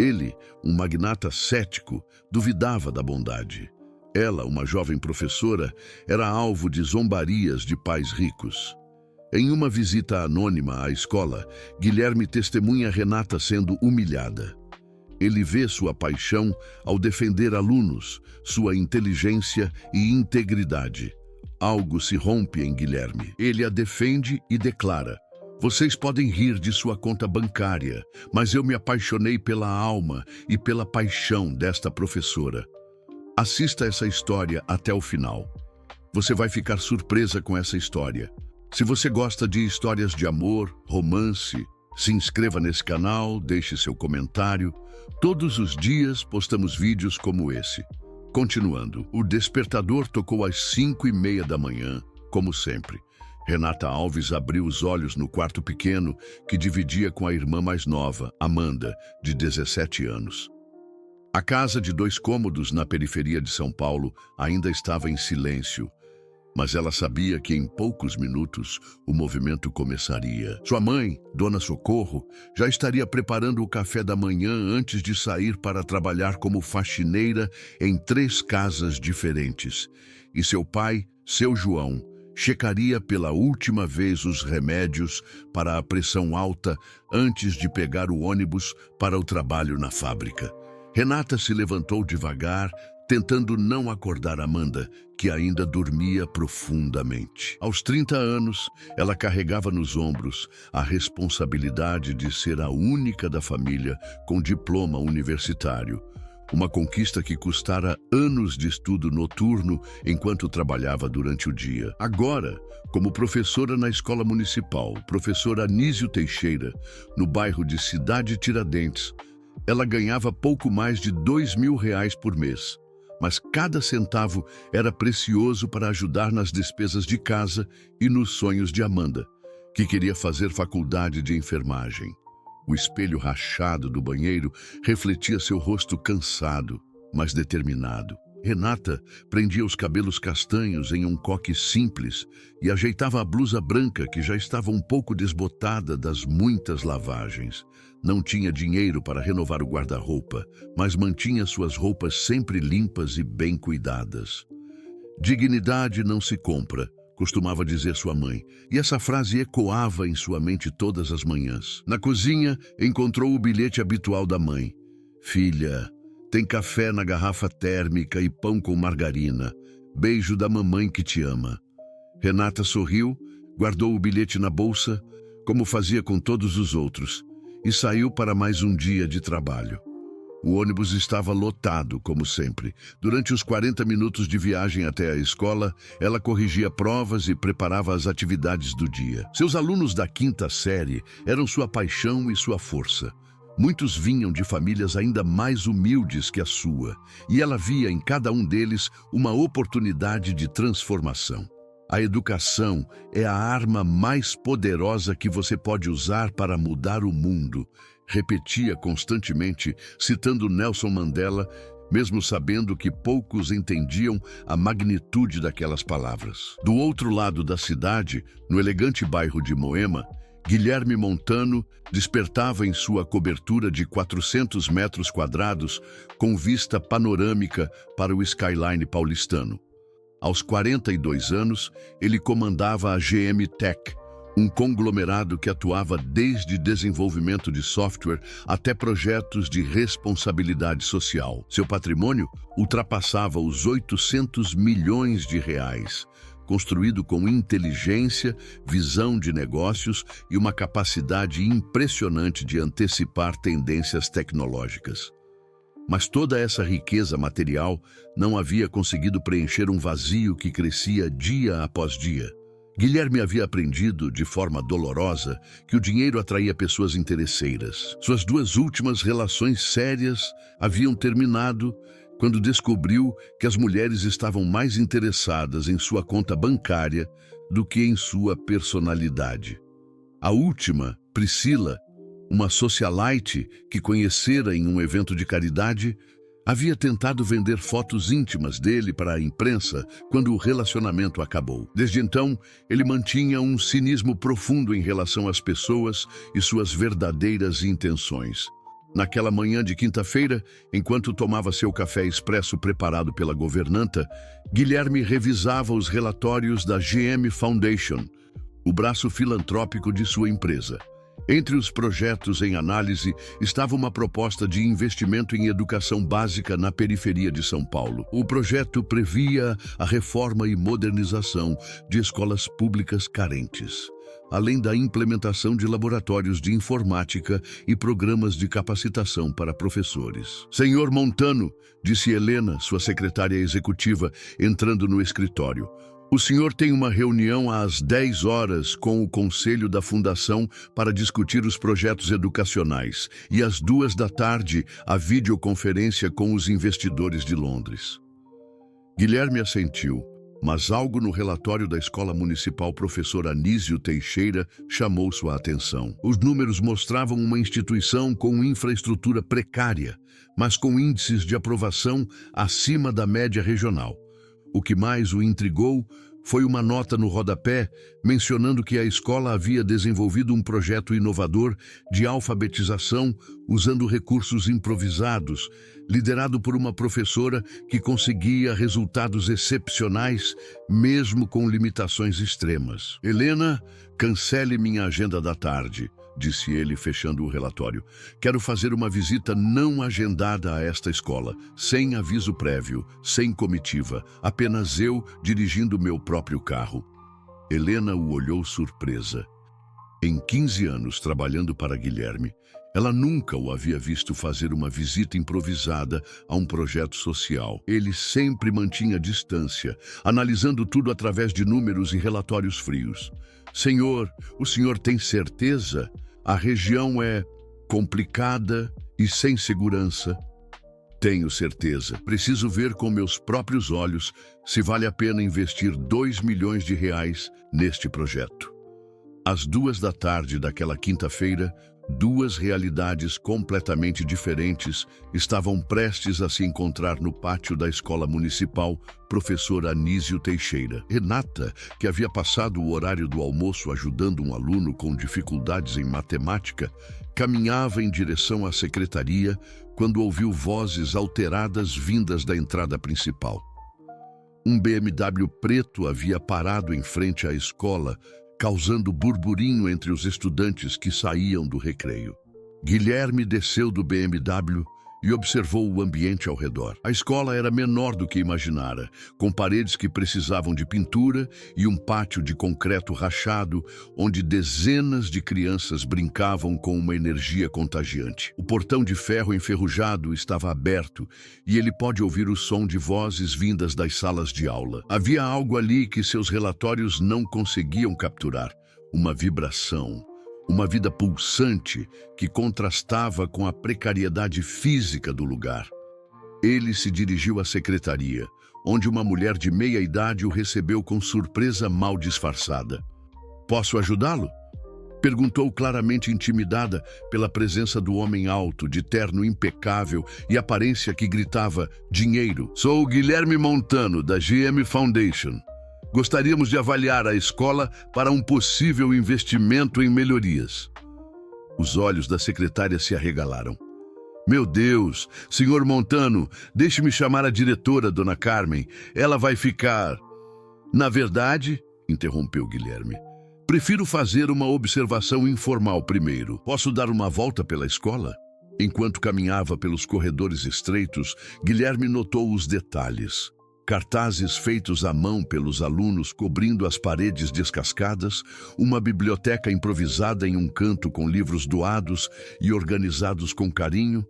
Ele, um magnata cético, duvidava da bondade. Ela, uma jovem professora, era alvo de zombarias de pais ricos. Em uma visita anônima à escola, Guilherme testemunha Renata sendo humilhada. Ele vê sua paixão ao defender alunos, sua inteligência e integridade. Algo se rompe em Guilherme. Ele a defende e declara: "Vocês podem rir de sua conta bancária, mas eu me apaixonei pela alma e pela paixão desta professora." Assista essa história até o final. Você vai ficar surpresa com essa história. Se você gosta de histórias de amor, romance, se inscreva nesse canal, deixe seu comentário. Todos os dias postamos vídeos como esse. Continuando, o despertador tocou às 5:30 da manhã, como sempre. Renata Alves abriu os olhos no quarto pequeno que dividia com a irmã mais nova, Amanda, de 17 anos. A casa de 2 cômodos na periferia de São Paulo ainda estava em silêncio, mas ela sabia que em poucos minutos o movimento começaria. Sua mãe, Dona Socorro, já estaria preparando o café da manhã antes de sair para trabalhar como faxineira em 3 casas diferentes. E seu pai, seu João, checaria pela última vez os remédios para a pressão alta antes de pegar o ônibus para o trabalho na fábrica. Renata se levantou devagar, tentando não acordar Amanda, que ainda dormia profundamente. Aos 30 anos, ela carregava nos ombros a responsabilidade de ser a única da família com diploma universitário. Uma conquista que custara anos de estudo noturno enquanto trabalhava durante o dia. Agora, como professora na escola municipal, professora Anísio Teixeira, no bairro de Cidade Tiradentes, ela ganhava pouco mais de R$ 2.000 por mês. Mas cada centavo era precioso para ajudar nas despesas de casa e nos sonhos de Amanda, que queria fazer faculdade de enfermagem. O espelho rachado do banheiro refletia seu rosto cansado, mas determinado. Renata prendia os cabelos castanhos em um coque simples e ajeitava a blusa branca que já estava um pouco desbotada das muitas lavagens. Não tinha dinheiro para renovar o guarda-roupa, mas mantinha suas roupas sempre limpas e bem cuidadas. "Dignidade não se compra", costumava dizer sua mãe, e essa frase ecoava em sua mente todas as manhãs. Na cozinha, encontrou o bilhete habitual da mãe. "Filha, tem café na garrafa térmica e pão com margarina. Beijo da mamãe que te ama." Renata sorriu, guardou o bilhete na bolsa, como fazia com todos os outros, e saiu para mais um dia de trabalho. O ônibus estava lotado, como sempre. Durante os 40 minutos de viagem até a escola, ela corrigia provas e preparava as atividades do dia. Seus alunos da 5ª série eram sua paixão e sua força. Muitos vinham de famílias ainda mais humildes que a sua, e ela via em cada um deles uma oportunidade de transformação. A educação é a arma mais poderosa que você pode usar para mudar o mundo, repetia constantemente, citando Nelson Mandela, mesmo sabendo que poucos entendiam a magnitude daquelas palavras. Do outro lado da cidade, no elegante bairro de Moema, Guilherme Montano despertava em sua cobertura de 400 metros quadrados com vista panorâmica para o skyline paulistano. Aos 42 anos, ele comandava a GM Tech, um conglomerado que atuava desde desenvolvimento de software até projetos de responsabilidade social. Seu patrimônio ultrapassava os R$ 800 milhões, construído com inteligência, visão de negócios e uma capacidade impressionante de antecipar tendências tecnológicas. Mas toda essa riqueza material não havia conseguido preencher um vazio que crescia dia após dia. Guilherme havia aprendido, de forma dolorosa, que o dinheiro atraía pessoas interesseiras. Suas 2 últimas relações sérias haviam terminado quando descobriu que as mulheres estavam mais interessadas em sua conta bancária do que em sua personalidade. A última, Priscila, uma socialite que conhecera em um evento de caridade, havia tentado vender fotos íntimas dele para a imprensa quando o relacionamento acabou. Desde então, ele mantinha um cinismo profundo em relação às pessoas e suas verdadeiras intenções. Naquela manhã de quinta-feira, enquanto tomava seu café expresso preparado pela governanta, Guilherme revisava os relatórios da GM Foundation, o braço filantrópico de sua empresa. Entre os projetos em análise estava uma proposta de investimento em educação básica na periferia de São Paulo. O projeto previa a reforma e modernização de escolas públicas carentes, além da implementação de laboratórios de informática e programas de capacitação para professores. Senhor Montano, disse Helena, sua secretária executiva, entrando no escritório, o senhor tem uma reunião às 10 horas com o Conselho da Fundação para discutir os projetos educacionais e às 2 da tarde a videoconferência com os investidores de Londres. Guilherme assentiu, mas algo no relatório da Escola Municipal Professor Anísio Teixeira chamou sua atenção. Os números mostravam uma instituição com infraestrutura precária, mas com índices de aprovação acima da média regional. O que mais o intrigou foi uma nota no rodapé mencionando que a escola havia desenvolvido um projeto inovador de alfabetização usando recursos improvisados, liderado por uma professora que conseguia resultados excepcionais, mesmo com limitações extremas. Helena, cancele minha agenda da tarde, disse ele, fechando o relatório. Quero fazer uma visita não agendada a esta escola, sem aviso prévio, sem comitiva, apenas eu dirigindo meu próprio carro. Helena o olhou surpresa. Em 15 anos trabalhando para Guilherme, ela nunca o havia visto fazer uma visita improvisada a um projeto social. Ele sempre mantinha distância, analisando tudo através de números e relatórios frios. Senhor, o senhor tem certeza? A região é complicada e sem segurança. Tenho certeza. Preciso ver com meus próprios olhos se vale a pena investir R$2 milhões neste projeto. Às 2 da tarde daquela quinta-feira, duas realidades completamente diferentes estavam prestes a se encontrar no pátio da Escola Municipal Professor Anísio Teixeira. Renata, que havia passado o horário do almoço ajudando um aluno com dificuldades em matemática, caminhava em direção à secretaria quando ouviu vozes alteradas vindas da entrada principal. Um BMW preto havia parado em frente à escola, causando burburinho entre os estudantes que saíam do recreio. Guilherme desceu do BMW e observou o ambiente ao redor. A escola era menor do que imaginara, com paredes que precisavam de pintura e um pátio de concreto rachado, onde dezenas de crianças brincavam com uma energia contagiante. O portão de ferro enferrujado estava aberto e ele pôde ouvir o som de vozes vindas das salas de aula. Havia algo ali que seus relatórios não conseguiam capturar, uma vibração. Uma vida pulsante que contrastava com a precariedade física do lugar. Ele se dirigiu à secretaria, onde uma mulher de meia idade o recebeu com surpresa mal disfarçada. "Posso ajudá-lo?" Perguntou claramente intimidada pela presença do homem alto, de terno impecável e aparência que gritava dinheiro. "Sou o Guilherme Montano, da GM Foundation. Gostaríamos de avaliar a escola para um possível investimento em melhorias." Os olhos da secretária se arregalaram. "Meu Deus, senhor Montano, deixe-me chamar a diretora, dona Carmen. Ela vai ficar..." "Na verdade," interrompeu Guilherme, "prefiro fazer uma observação informal primeiro. Posso dar uma volta pela escola?" Enquanto caminhava pelos corredores estreitos, Guilherme notou os detalhes. Cartazes feitos à mão pelos alunos cobrindo as paredes descascadas, uma biblioteca improvisada em um canto com livros doados e organizados com carinho,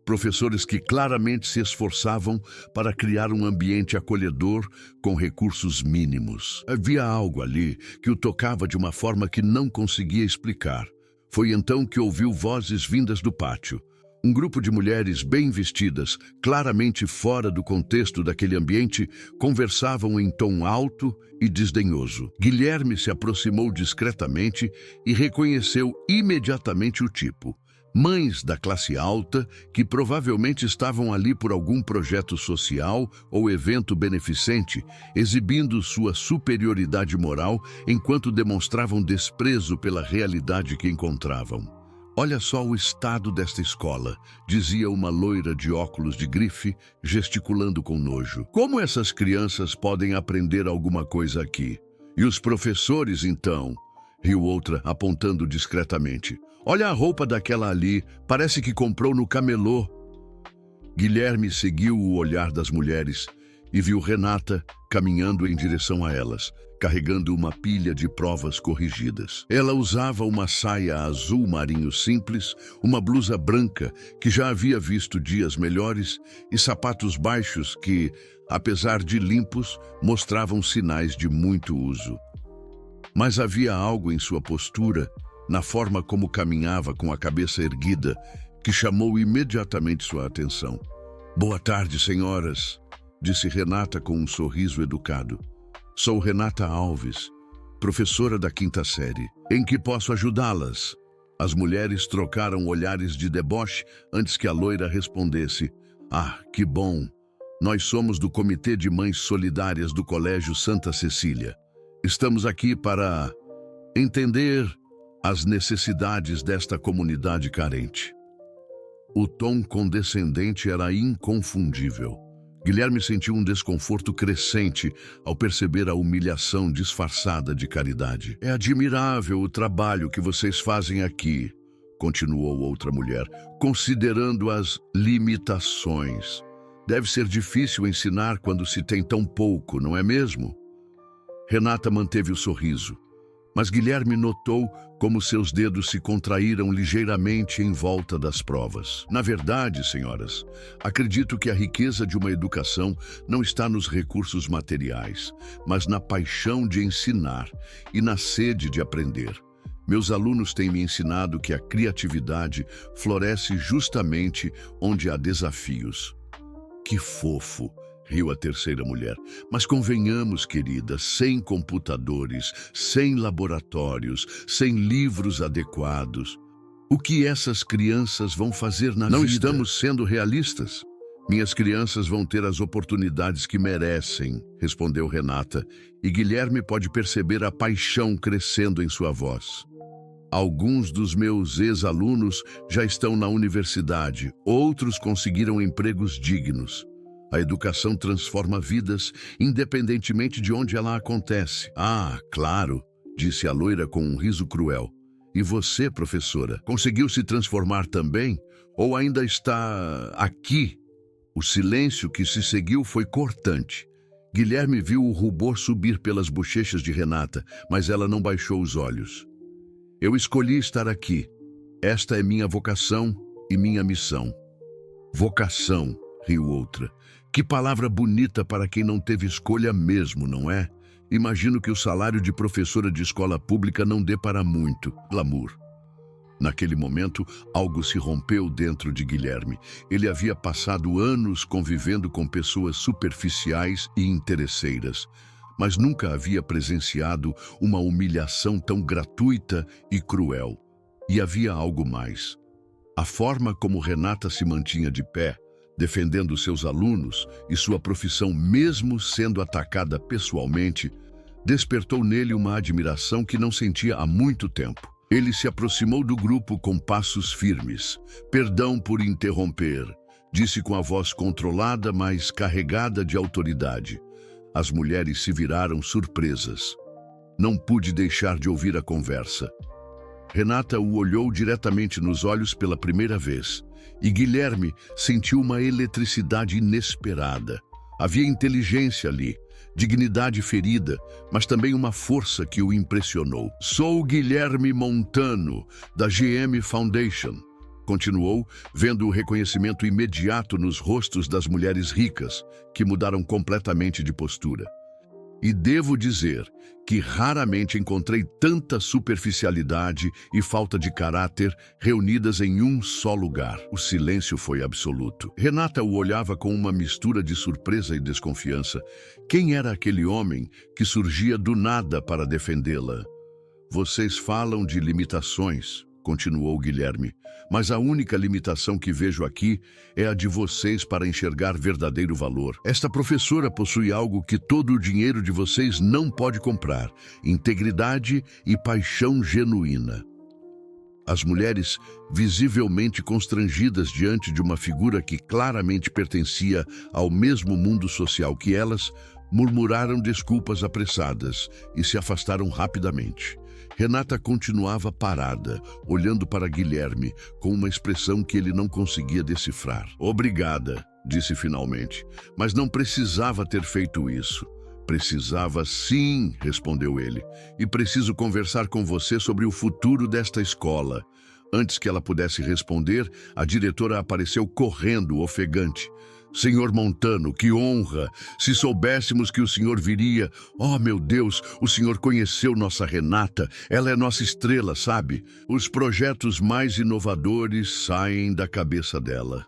professores que claramente se esforçavam para criar um ambiente acolhedor com recursos mínimos. Havia algo ali que o tocava de uma forma que não conseguia explicar. Foi então que ouviu vozes vindas do pátio. Um grupo de mulheres bem vestidas, claramente fora do contexto daquele ambiente, conversavam em tom alto e desdenhoso. Guilherme se aproximou discretamente e reconheceu imediatamente o tipo. Mães da classe alta que provavelmente estavam ali por algum projeto social ou evento beneficente, exibindo sua superioridade moral enquanto demonstravam desprezo pela realidade que encontravam. Olha só o estado desta escola, dizia uma loira de óculos de grife, gesticulando com nojo. Como essas crianças podem aprender alguma coisa aqui? E os professores, então? Riu outra, apontando discretamente. Olha a roupa daquela ali, parece que comprou no camelô. Guilherme seguiu o olhar das mulheres e viu Renata caminhando em direção a elas, carregando uma pilha de provas corrigidas. Ela usava uma saia azul marinho simples, uma blusa branca que já havia visto dias melhores e sapatos baixos que, apesar de limpos, mostravam sinais de muito uso. Mas havia algo em sua postura, na forma como caminhava com a cabeça erguida, que chamou imediatamente sua atenção. Boa tarde, senhoras, disse Renata com um sorriso educado. Sou Renata Alves, professora da 5ª série. Em que posso ajudá-las? As mulheres trocaram olhares de deboche antes que a loira respondesse. Ah, que bom! Nós somos do Comitê de Mães Solidárias do Colégio Santa Cecília. Estamos aqui para entender as necessidades desta comunidade carente. O tom condescendente era inconfundível. Guilherme sentiu um desconforto crescente ao perceber a humilhação disfarçada de caridade. É admirável o trabalho que vocês fazem aqui, continuou outra mulher, considerando as limitações. Deve ser difícil ensinar quando se tem tão pouco, não é mesmo? Renata manteve o sorriso, mas Guilherme notou como seus dedos se contraíram ligeiramente em volta das provas. Na verdade, senhoras, acredito que a riqueza de uma educação não está nos recursos materiais, mas na paixão de ensinar e na sede de aprender. Meus alunos têm me ensinado que a criatividade floresce justamente onde há desafios. Que fofo! Riu a terceira mulher. Mas convenhamos, querida, sem computadores, sem laboratórios, sem livros adequados. O que essas crianças vão fazer na vida? Não estamos sendo realistas. Minhas crianças vão ter as oportunidades que merecem, respondeu Renata, e Guilherme pode perceber a paixão crescendo em sua voz. Alguns dos meus ex-alunos já estão na universidade, outros conseguiram empregos dignos. A educação transforma vidas, independentemente de onde ela acontece. Ah, claro, disse a loira com um riso cruel. E você, professora, conseguiu se transformar também? Ou ainda está aqui? O silêncio que se seguiu foi cortante. Guilherme viu o rubor subir pelas bochechas de Renata, mas ela não baixou os olhos. Eu escolhi estar aqui. Esta é minha vocação e minha missão. Vocação, riu outra. Que palavra bonita para quem não teve escolha mesmo, não é? Imagino que o salário de professora de escola pública não dê para muito. Glamour. Naquele momento, algo se rompeu dentro de Guilherme. Ele havia passado anos convivendo com pessoas superficiais e interesseiras, mas nunca havia presenciado uma humilhação tão gratuita e cruel. E havia algo mais. A forma como Renata se mantinha de pé, defendendo seus alunos e sua profissão mesmo sendo atacada pessoalmente, despertou nele uma admiração que não sentia há muito tempo. Ele se aproximou do grupo com passos firmes. Perdão por interromper, disse com a voz controlada, mas carregada de autoridade. As mulheres se viraram surpresas. Não pude deixar de ouvir a conversa. Renata o olhou diretamente nos olhos pela primeira vez. E Guilherme sentiu uma eletricidade inesperada. Havia inteligência ali, dignidade ferida, mas também uma força que o impressionou. Sou Guilherme Montano, da GM Foundation, continuou, vendo o reconhecimento imediato nos rostos das mulheres ricas, que mudaram completamente de postura. E devo dizer que raramente encontrei tanta superficialidade e falta de caráter reunidas em um só lugar. O silêncio foi absoluto. Renata o olhava com uma mistura de surpresa e desconfiança. Quem era aquele homem que surgia do nada para defendê-la? Vocês falam de limitações, continuou Guilherme, mas a única limitação que vejo aqui é a de vocês para enxergar verdadeiro valor. Esta professora possui algo que todo o dinheiro de vocês não pode comprar: integridade e paixão genuína. As mulheres, visivelmente constrangidas diante de uma figura que claramente pertencia ao mesmo mundo social que elas, murmuraram desculpas apressadas e se afastaram rapidamente. Renata continuava parada, olhando para Guilherme com uma expressão que ele não conseguia decifrar. "Obrigada", disse finalmente, "mas não precisava ter feito isso." "Precisava sim", respondeu ele, "e preciso conversar com você sobre o futuro desta escola." Antes que ela pudesse responder, a diretora apareceu correndo, ofegante. "Senhor Montano, que honra! Se soubéssemos que o senhor viria... Oh, meu Deus, o senhor conheceu nossa Renata. Ela é nossa estrela, sabe? Os projetos mais inovadores saem da cabeça dela."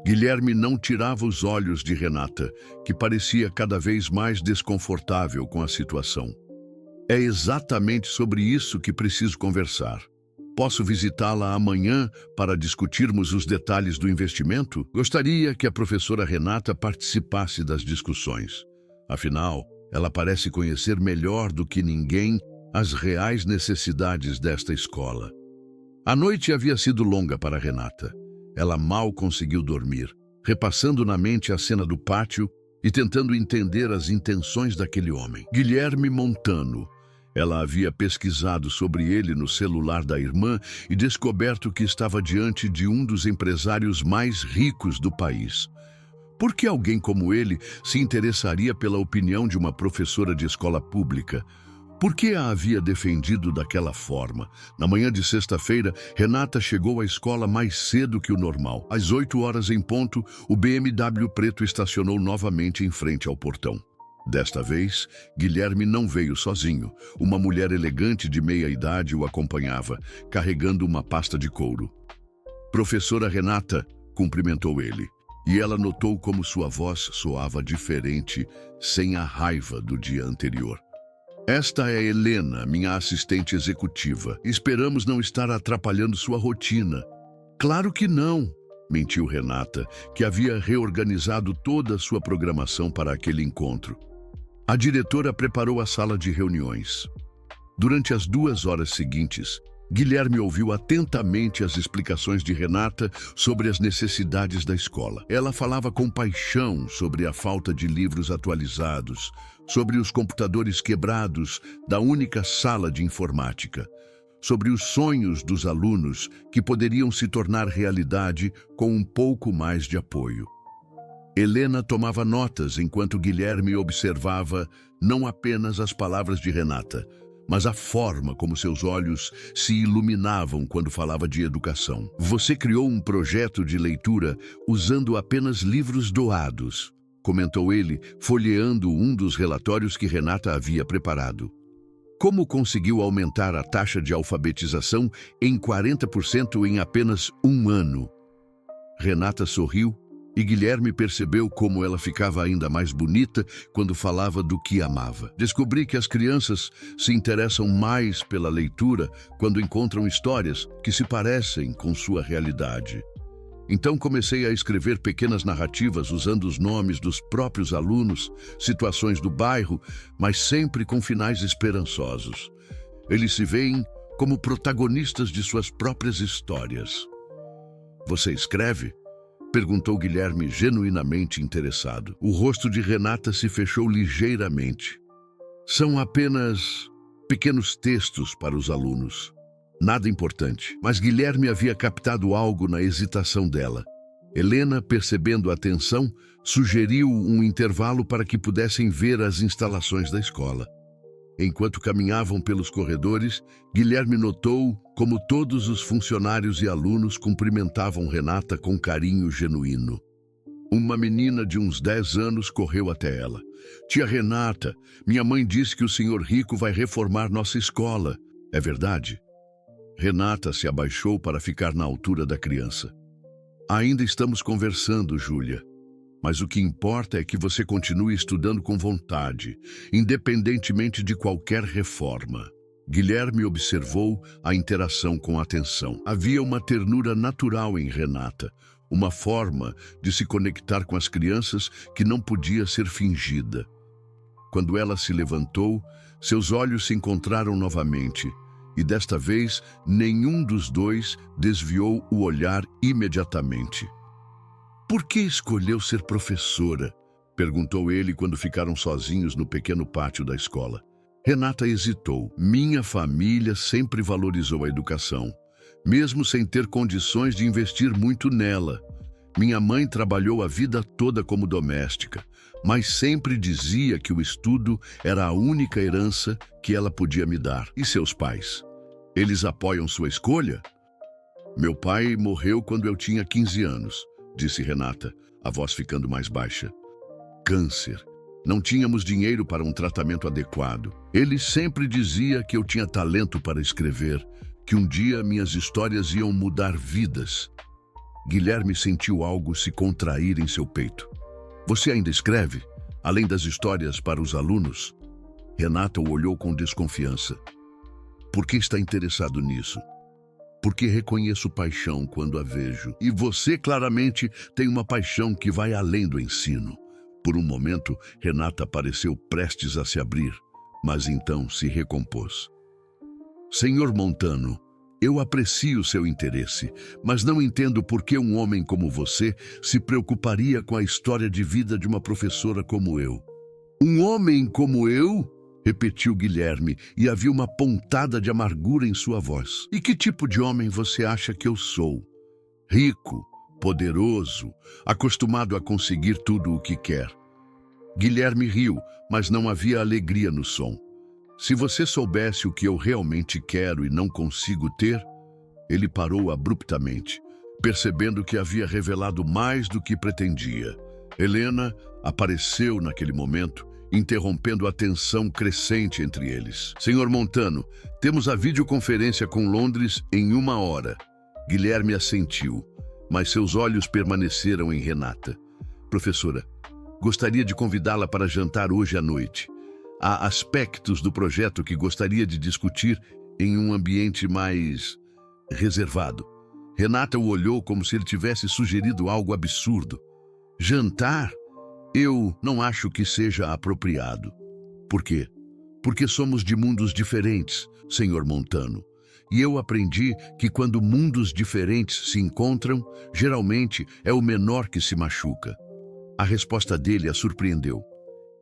Guilherme não tirava os olhos de Renata, que parecia cada vez mais desconfortável com a situação. "É exatamente sobre isso que preciso conversar. Posso visitá-la amanhã para discutirmos os detalhes do investimento?" Gostaria que a professora Renata participasse das discussões. Afinal, ela parece conhecer melhor do que ninguém as reais necessidades desta escola. A noite havia sido longa para Renata. Ela mal conseguiu dormir, repassando na mente a cena do pátio e tentando entender as intenções daquele homem. Guilherme Montano. Ela havia pesquisado sobre ele no celular da irmã e descoberto que estava diante de um dos empresários mais ricos do país. Por que alguém como ele se interessaria pela opinião de uma professora de escola pública? Por que a havia defendido daquela forma? Na manhã de sexta-feira, Renata chegou à escola mais cedo que o normal. Às 8 horas em ponto, o BMW preto estacionou novamente em frente ao portão. Desta vez, Guilherme não veio sozinho. Uma mulher elegante de meia-idade o acompanhava, carregando uma pasta de couro. "Professora Renata", cumprimentou ele, e ela notou como sua voz soava diferente, sem a raiva do dia anterior. "Esta é Helena, minha assistente executiva. Esperamos não estar atrapalhando sua rotina." "Claro que não", mentiu Renata, que havia reorganizado toda a sua programação para aquele encontro. A diretora preparou a sala de reuniões. Durante as 2 horas seguintes, Guilherme ouviu atentamente as explicações de Renata sobre as necessidades da escola. Ela falava com paixão sobre a falta de livros atualizados, sobre os computadores quebrados da única sala de informática, sobre os sonhos dos alunos que poderiam se tornar realidade com um pouco mais de apoio. Helena tomava notas enquanto Guilherme observava não apenas as palavras de Renata, mas a forma como seus olhos se iluminavam quando falava de educação. "Você criou um projeto de leitura usando apenas livros doados", comentou ele, folheando um dos relatórios que Renata havia preparado. "Como conseguiu aumentar a taxa de alfabetização em 40% em apenas um ano?" Renata sorriu e Guilherme percebeu como ela ficava ainda mais bonita quando falava do que amava. "Descobri que as crianças se interessam mais pela leitura quando encontram histórias que se parecem com sua realidade. Então comecei a escrever pequenas narrativas usando os nomes dos próprios alunos, situações do bairro, mas sempre com finais esperançosos. Eles se veem como protagonistas de suas próprias histórias." "Você escreve?" perguntou Guilherme, genuinamente interessado. O rosto de Renata se fechou ligeiramente. "São apenas pequenos textos para os alunos. Nada importante." Mas Guilherme havia captado algo na hesitação dela. Helena, percebendo a tensão, sugeriu um intervalo para que pudessem ver as instalações da escola. Enquanto caminhavam pelos corredores, Guilherme notou como todos os funcionários e alunos cumprimentavam Renata com carinho genuíno. Uma menina de uns 10 anos correu até ela. "Tia Renata, minha mãe disse que o senhor Rico vai reformar nossa escola. É verdade?" Renata se abaixou para ficar na altura da criança. "Ainda estamos conversando, Júlia. Mas o que importa é que você continue estudando com vontade, independentemente de qualquer reforma." Guilherme observou a interação com atenção. Havia uma ternura natural em Renata, uma forma de se conectar com as crianças que não podia ser fingida. Quando ela se levantou, seus olhos se encontraram novamente, E desta vez, nenhum dos dois desviou o olhar imediatamente. "Por que escolheu ser professora?" perguntou ele quando ficaram sozinhos no pequeno pátio da escola. Renata hesitou. "Minha família sempre valorizou a educação, mesmo sem ter condições de investir muito nela. Minha mãe trabalhou a vida toda como doméstica, mas sempre dizia que o estudo era a única herança que ela podia me dar. E seus pais? Eles apoiam sua escolha?" "Meu pai morreu quando eu tinha 15 anos, disse Renata, a voz ficando mais baixa. "Câncer. Não tínhamos dinheiro para um tratamento adequado. Ele sempre dizia que eu tinha talento para escrever, que um dia minhas histórias iam mudar vidas." Guilherme sentiu algo se contrair em seu peito. "Você ainda escreve, além das histórias para os alunos?" Renata o olhou com desconfiança. "Por que está interessado nisso?" "Porque reconheço paixão quando a vejo. E você claramente tem uma paixão que vai além do ensino." Por um momento, Renata pareceu prestes a se abrir, mas então se recompôs. "Senhor Montano, eu aprecio seu interesse, mas não entendo por que um homem como você se preocuparia com a história de vida de uma professora como eu." "Um homem como eu?" repetiu Guilherme, e havia uma pontada de amargura em sua voz. "E que tipo de homem você acha que eu sou? Rico, poderoso, acostumado a conseguir tudo o que quer." Guilherme riu, mas não havia alegria no som. "Se você soubesse o que eu realmente quero e não consigo ter..." Ele parou abruptamente, percebendo que havia revelado mais do que pretendia. Helena apareceu naquele momento, interrompendo a tensão crescente entre eles. "Senhor Montano, temos a videoconferência com Londres em 1 hora." Guilherme assentiu, mas seus olhos permaneceram em Renata. "Professora, gostaria de convidá-la para jantar hoje à noite. Há aspectos do projeto que gostaria de discutir em um ambiente mais reservado." Renata o olhou como se ele tivesse sugerido algo absurdo. "Jantar? Eu não acho que seja apropriado." "Por quê?" "Porque somos de mundos diferentes, senhor Montano. E eu aprendi que quando mundos diferentes se encontram, geralmente é o menor que se machuca." A resposta dele a surpreendeu.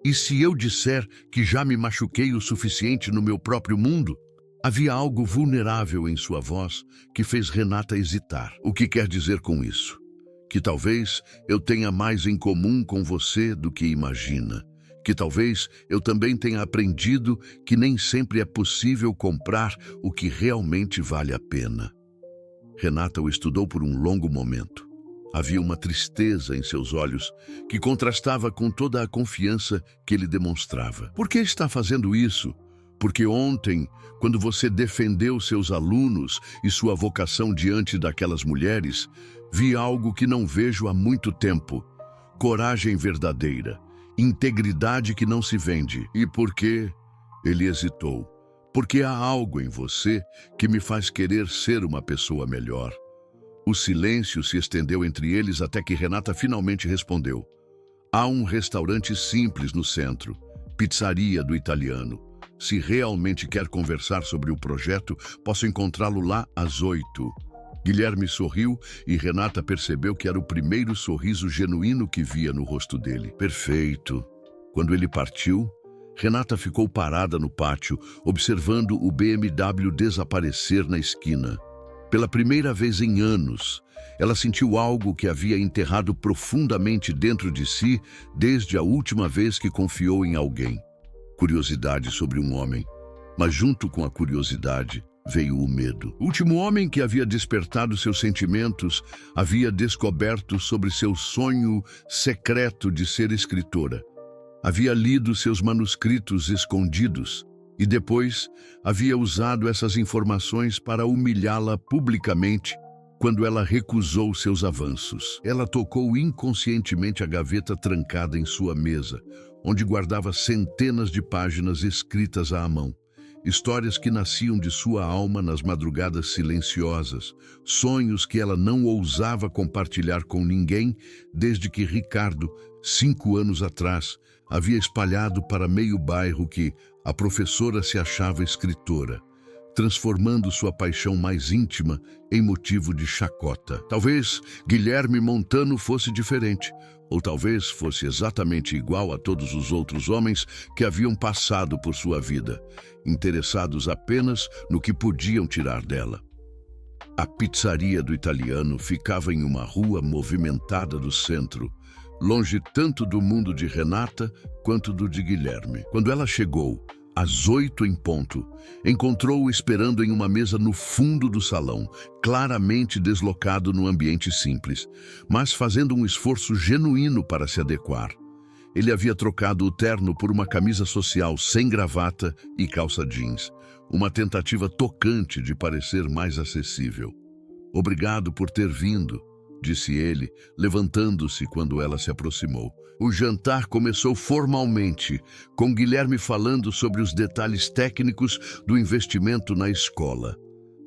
"E se eu disser que já me machuquei o suficiente no meu próprio mundo?" Havia algo vulnerável em sua voz que fez Renata hesitar. "O que quer dizer com isso?" "Que talvez eu tenha mais em comum com você do que imagina. Que talvez eu também tenha aprendido que nem sempre é possível comprar o que realmente vale a pena." Renata o estudou por um longo momento. Havia uma tristeza em seus olhos que contrastava com toda a confiança que ele demonstrava. "Por que está fazendo isso?" "Porque ontem, quando você defendeu seus alunos e sua vocação diante daquelas mulheres, vi algo que não vejo há muito tempo. Coragem verdadeira, integridade que não se vende." "E por quê?" Ele hesitou. "Porque há algo em você que me faz querer ser uma pessoa melhor." O silêncio se estendeu entre eles até que Renata finalmente respondeu. "Há um restaurante simples no centro, Pizzaria do Italiano. Se realmente quer conversar sobre o projeto, posso encontrá-lo lá às 8. Guilherme sorriu e Renata percebeu que era o primeiro sorriso genuíno que via no rosto dele. "Perfeito." Quando ele partiu, Renata ficou parada no pátio, observando o BMW desaparecer na esquina. Pela primeira vez em anos, ela sentiu algo que havia enterrado profundamente dentro de si desde a última vez que confiou em alguém. Curiosidade sobre um homem, mas junto com a curiosidade veio o medo. O último homem que havia despertado seus sentimentos havia descoberto sobre seu sonho secreto de ser escritora. Havia lido seus manuscritos escondidos e depois havia usado essas informações para humilhá-la publicamente quando ela recusou seus avanços. Ela tocou inconscientemente a gaveta trancada em sua mesa, onde guardava centenas de páginas escritas à mão. Histórias que nasciam de sua alma nas madrugadas silenciosas, sonhos que ela não ousava compartilhar com ninguém desde que Ricardo, 5 anos atrás, havia espalhado para meio bairro que a professora se achava escritora. transformando sua paixão mais íntima em motivo de chacota. Talvez Guilherme Montano fosse diferente, ou talvez fosse exatamente igual a todos os outros homens que haviam passado por sua vida, interessados apenas no que podiam tirar dela. A pizzaria do italiano ficava em uma rua movimentada do centro, longe tanto do mundo de Renata quanto do de Guilherme. Quando ela chegou, às 8 em ponto, encontrou-o esperando em uma mesa no fundo do salão, claramente deslocado no ambiente simples, mas fazendo um esforço genuíno para se adequar. Ele havia trocado o terno por uma camisa social sem gravata e calça jeans, uma tentativa tocante de parecer mais acessível. "Obrigado por ter vindo", disse ele, levantando-se quando ela se aproximou. O jantar começou formalmente, com Guilherme falando sobre os detalhes técnicos do investimento na escola.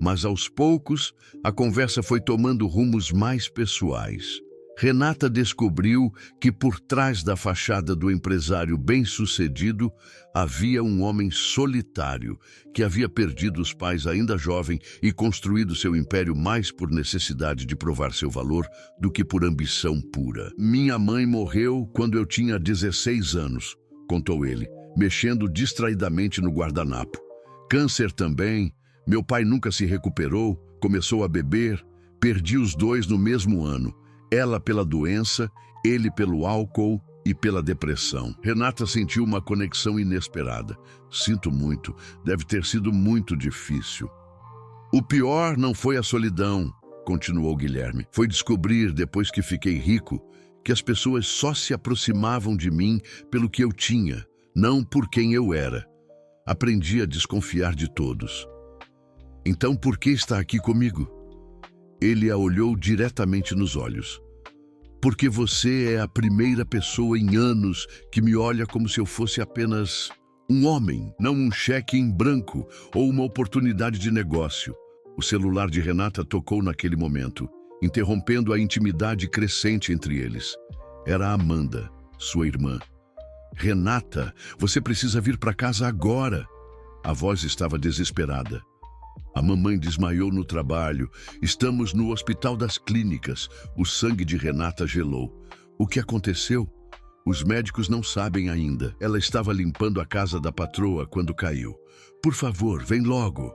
Mas aos poucos, a conversa foi tomando rumos mais pessoais. Renata descobriu que por trás da fachada do empresário bem-sucedido havia um homem solitário que havia perdido os pais ainda jovem e construído seu império mais por necessidade de provar seu valor do que por ambição pura. "Minha mãe morreu quando eu tinha 16 anos", contou ele, mexendo distraidamente no guardanapo. "Câncer também, meu pai nunca se recuperou, começou a beber, perdi os dois no mesmo ano. Ela pela doença, ele pelo álcool e pela depressão." Renata sentiu uma conexão inesperada. "Sinto muito, deve ter sido muito difícil." "O pior não foi a solidão", continuou Guilherme. "Foi descobrir, depois que fiquei rico, que as pessoas só se aproximavam de mim pelo que eu tinha, não por quem eu era. Aprendi a desconfiar de todos." "Então por que está aqui comigo?" Ele a olhou diretamente nos olhos. "Porque você é a primeira pessoa em anos que me olha como se eu fosse apenas um homem, não um cheque em branco ou uma oportunidade de negócio." O celular de Renata tocou naquele momento, interrompendo a intimidade crescente entre eles. Era Amanda, sua irmã. "Renata, você precisa vir para casa agora." A voz estava desesperada. "A mamãe desmaiou no trabalho. Estamos no Hospital das Clínicas." O sangue de Renata gelou. "O que aconteceu?" "Os médicos não sabem ainda. Ela estava limpando a casa da patroa quando caiu." "Por favor, vem logo."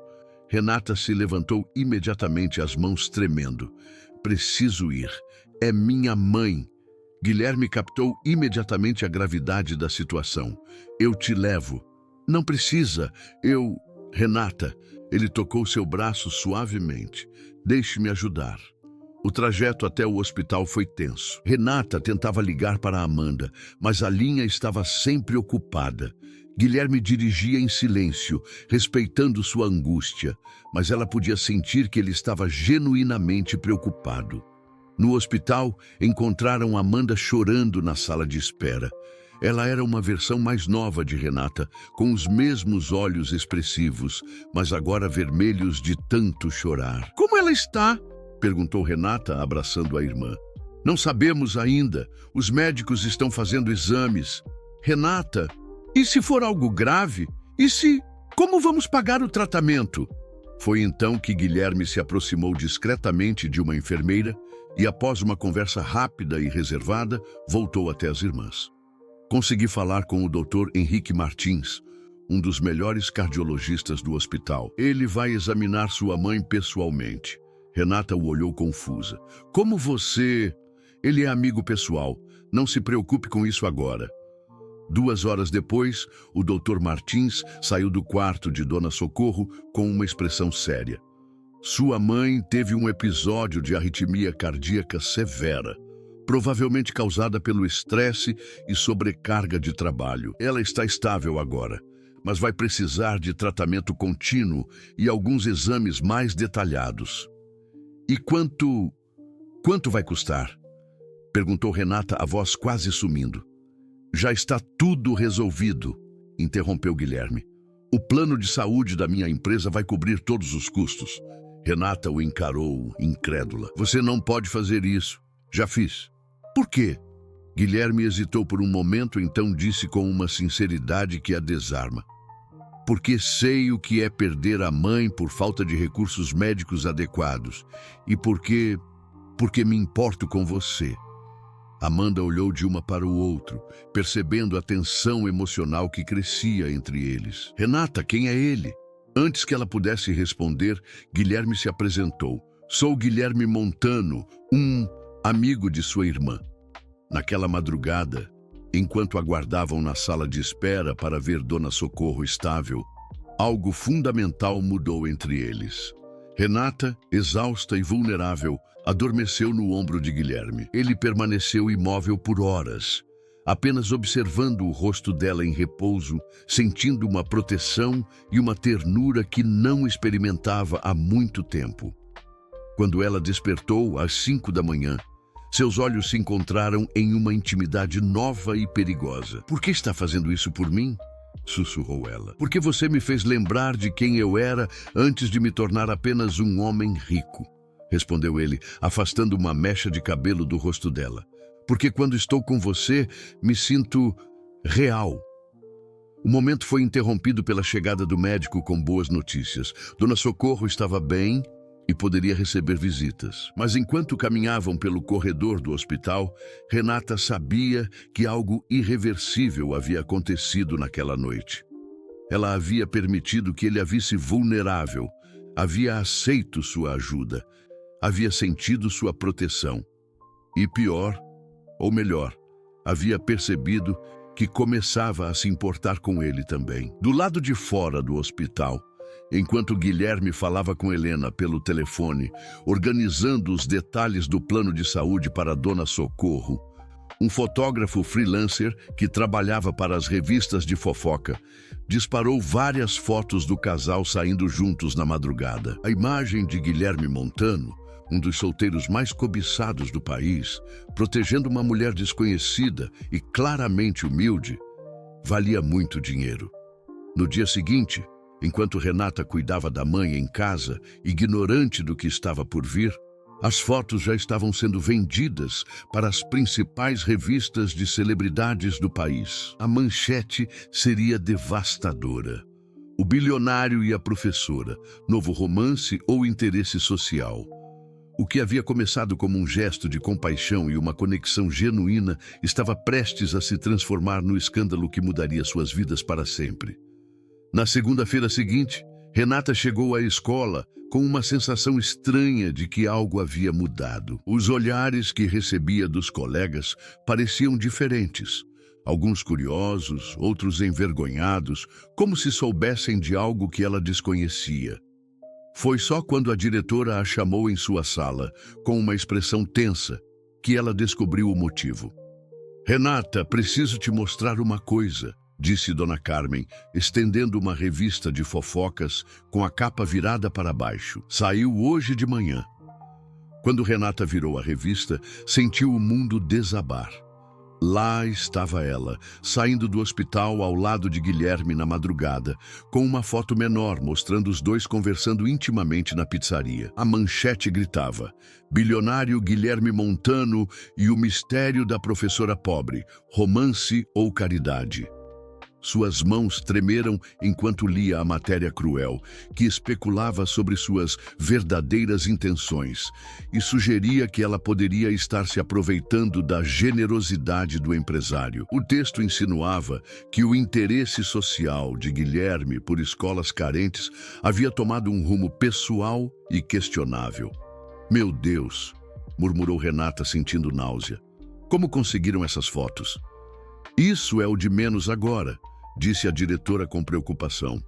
Renata se levantou imediatamente, as mãos tremendo. "Preciso ir. É minha mãe." Guilherme captou imediatamente a gravidade da situação. "Eu te levo." "Não precisa. Renata." Ele tocou seu braço suavemente. "Deixe-me ajudar." O trajeto até o hospital foi tenso. Renata tentava ligar para Amanda, mas a linha estava sempre ocupada. Guilherme dirigia em silêncio, respeitando sua angústia, mas ela podia sentir que ele estava genuinamente preocupado. No hospital, encontraram Amanda chorando na sala de espera. Ela era uma versão mais nova de Renata, com os mesmos olhos expressivos, mas agora vermelhos de tanto chorar. "Como ela está?" perguntou Renata, abraçando a irmã. "Não sabemos ainda. Os médicos estão fazendo exames." "Renata, e se for algo grave? E se... Como vamos pagar o tratamento?" Foi então que Guilherme se aproximou discretamente de uma enfermeira e, após uma conversa rápida e reservada, voltou até as irmãs. "Consegui falar com o Dr. Henrique Martins, um dos melhores cardiologistas do hospital. Ele vai examinar sua mãe pessoalmente." Renata o olhou confusa. "Como você... Ele é amigo pessoal. Não se preocupe com isso agora." 2 horas depois, o Dr. Martins saiu do quarto de Dona Socorro com uma expressão séria. Sua mãe teve um episódio de arritmia cardíaca severa, provavelmente causada pelo estresse e sobrecarga de trabalho. Ela está estável agora, mas vai precisar de tratamento contínuo e alguns exames mais detalhados. "E quanto vai custar?" perguntou Renata, a voz quase sumindo. "Já está tudo resolvido", interrompeu Guilherme. "O plano de saúde da minha empresa vai cobrir todos os custos." Renata o encarou, incrédula. "Você não pode fazer isso." "Já fiz." "Por quê?" Guilherme hesitou por um momento, então disse com uma sinceridade que a desarma. porque sei o que é perder a mãe por falta de recursos médicos adequados e porque me importo com você. Amanda olhou de uma para o outro, percebendo a tensão emocional que crescia entre eles. Renata, quem é ele? Antes que ela pudesse responder, Guilherme se apresentou. Sou Guilherme Montano, um amigo de sua irmã. Naquela madrugada, enquanto aguardavam na sala de espera para ver Dona Socorro estável, algo fundamental mudou entre eles. Renata, exausta e vulnerável, adormeceu no ombro de Guilherme. Ele permaneceu imóvel por horas, apenas observando o rosto dela em repouso, sentindo uma proteção e uma ternura que não experimentava há muito tempo. Quando ela despertou às 5 da manhã, seus olhos se encontraram em uma intimidade nova e perigosa. Por que está fazendo isso por mim? Sussurrou ela. Porque você me fez lembrar de quem eu era antes de me tornar apenas um homem rico, respondeu ele, afastando uma mecha de cabelo do rosto dela. Porque quando estou com você, me sinto real. O momento foi interrompido pela chegada do médico com boas notícias. Dona Socorro estava bem e poderia receber visitas. Mas enquanto caminhavam pelo corredor do hospital, Renata sabia que algo irreversível havia acontecido naquela noite. Ela havia permitido que ele a visse vulnerável, havia aceito sua ajuda, havia sentido sua proteção. E pior, ou melhor, havia percebido que começava a se importar com ele também. Do lado de fora do hospital, enquanto Guilherme falava com Helena pelo telefone, organizando os detalhes do plano de saúde para Dona Socorro, um fotógrafo freelancer que trabalhava para as revistas de fofoca disparou várias fotos do casal saindo juntos na madrugada. A imagem de Guilherme Montano, um dos solteiros mais cobiçados do país, protegendo uma mulher desconhecida e claramente humilde, valia muito dinheiro. No dia seguinte, enquanto Renata cuidava da mãe em casa, ignorante do que estava por vir, as fotos já estavam sendo vendidas para as principais revistas de celebridades do país. A manchete seria devastadora. O bilionário e a professora, novo romance ou interesse social. O que havia começado como um gesto de compaixão e uma conexão genuína estava prestes a se transformar no escândalo que mudaria suas vidas para sempre. Na segunda-feira seguinte, Renata chegou à escola com uma sensação estranha de que algo havia mudado. Os olhares que recebia dos colegas pareciam diferentes. Alguns curiosos, outros envergonhados, como se soubessem de algo que ela desconhecia. Foi só quando a diretora a chamou em sua sala, com uma expressão tensa, que ela descobriu o motivo. Renata, preciso te mostrar uma coisa, disse Dona Carmen, estendendo uma revista de fofocas com a capa virada para baixo. Saiu hoje de manhã. Quando Renata virou a revista, sentiu o mundo desabar. Lá estava ela, saindo do hospital ao lado de Guilherme na madrugada, com uma foto menor mostrando os dois conversando intimamente na pizzaria. A manchete gritava: bilionário Guilherme Montano e o mistério da professora pobre, romance ou caridade. Suas mãos tremeram enquanto lia a matéria cruel, que especulava sobre suas verdadeiras intenções e sugeria que ela poderia estar se aproveitando da generosidade do empresário. O texto insinuava que o interesse social de Guilherme por escolas carentes havia tomado um rumo pessoal e questionável. Meu Deus, murmurou Renata sentindo náusea. Como conseguiram essas fotos? Isso é o de menos agora, disse a diretora com preocupação.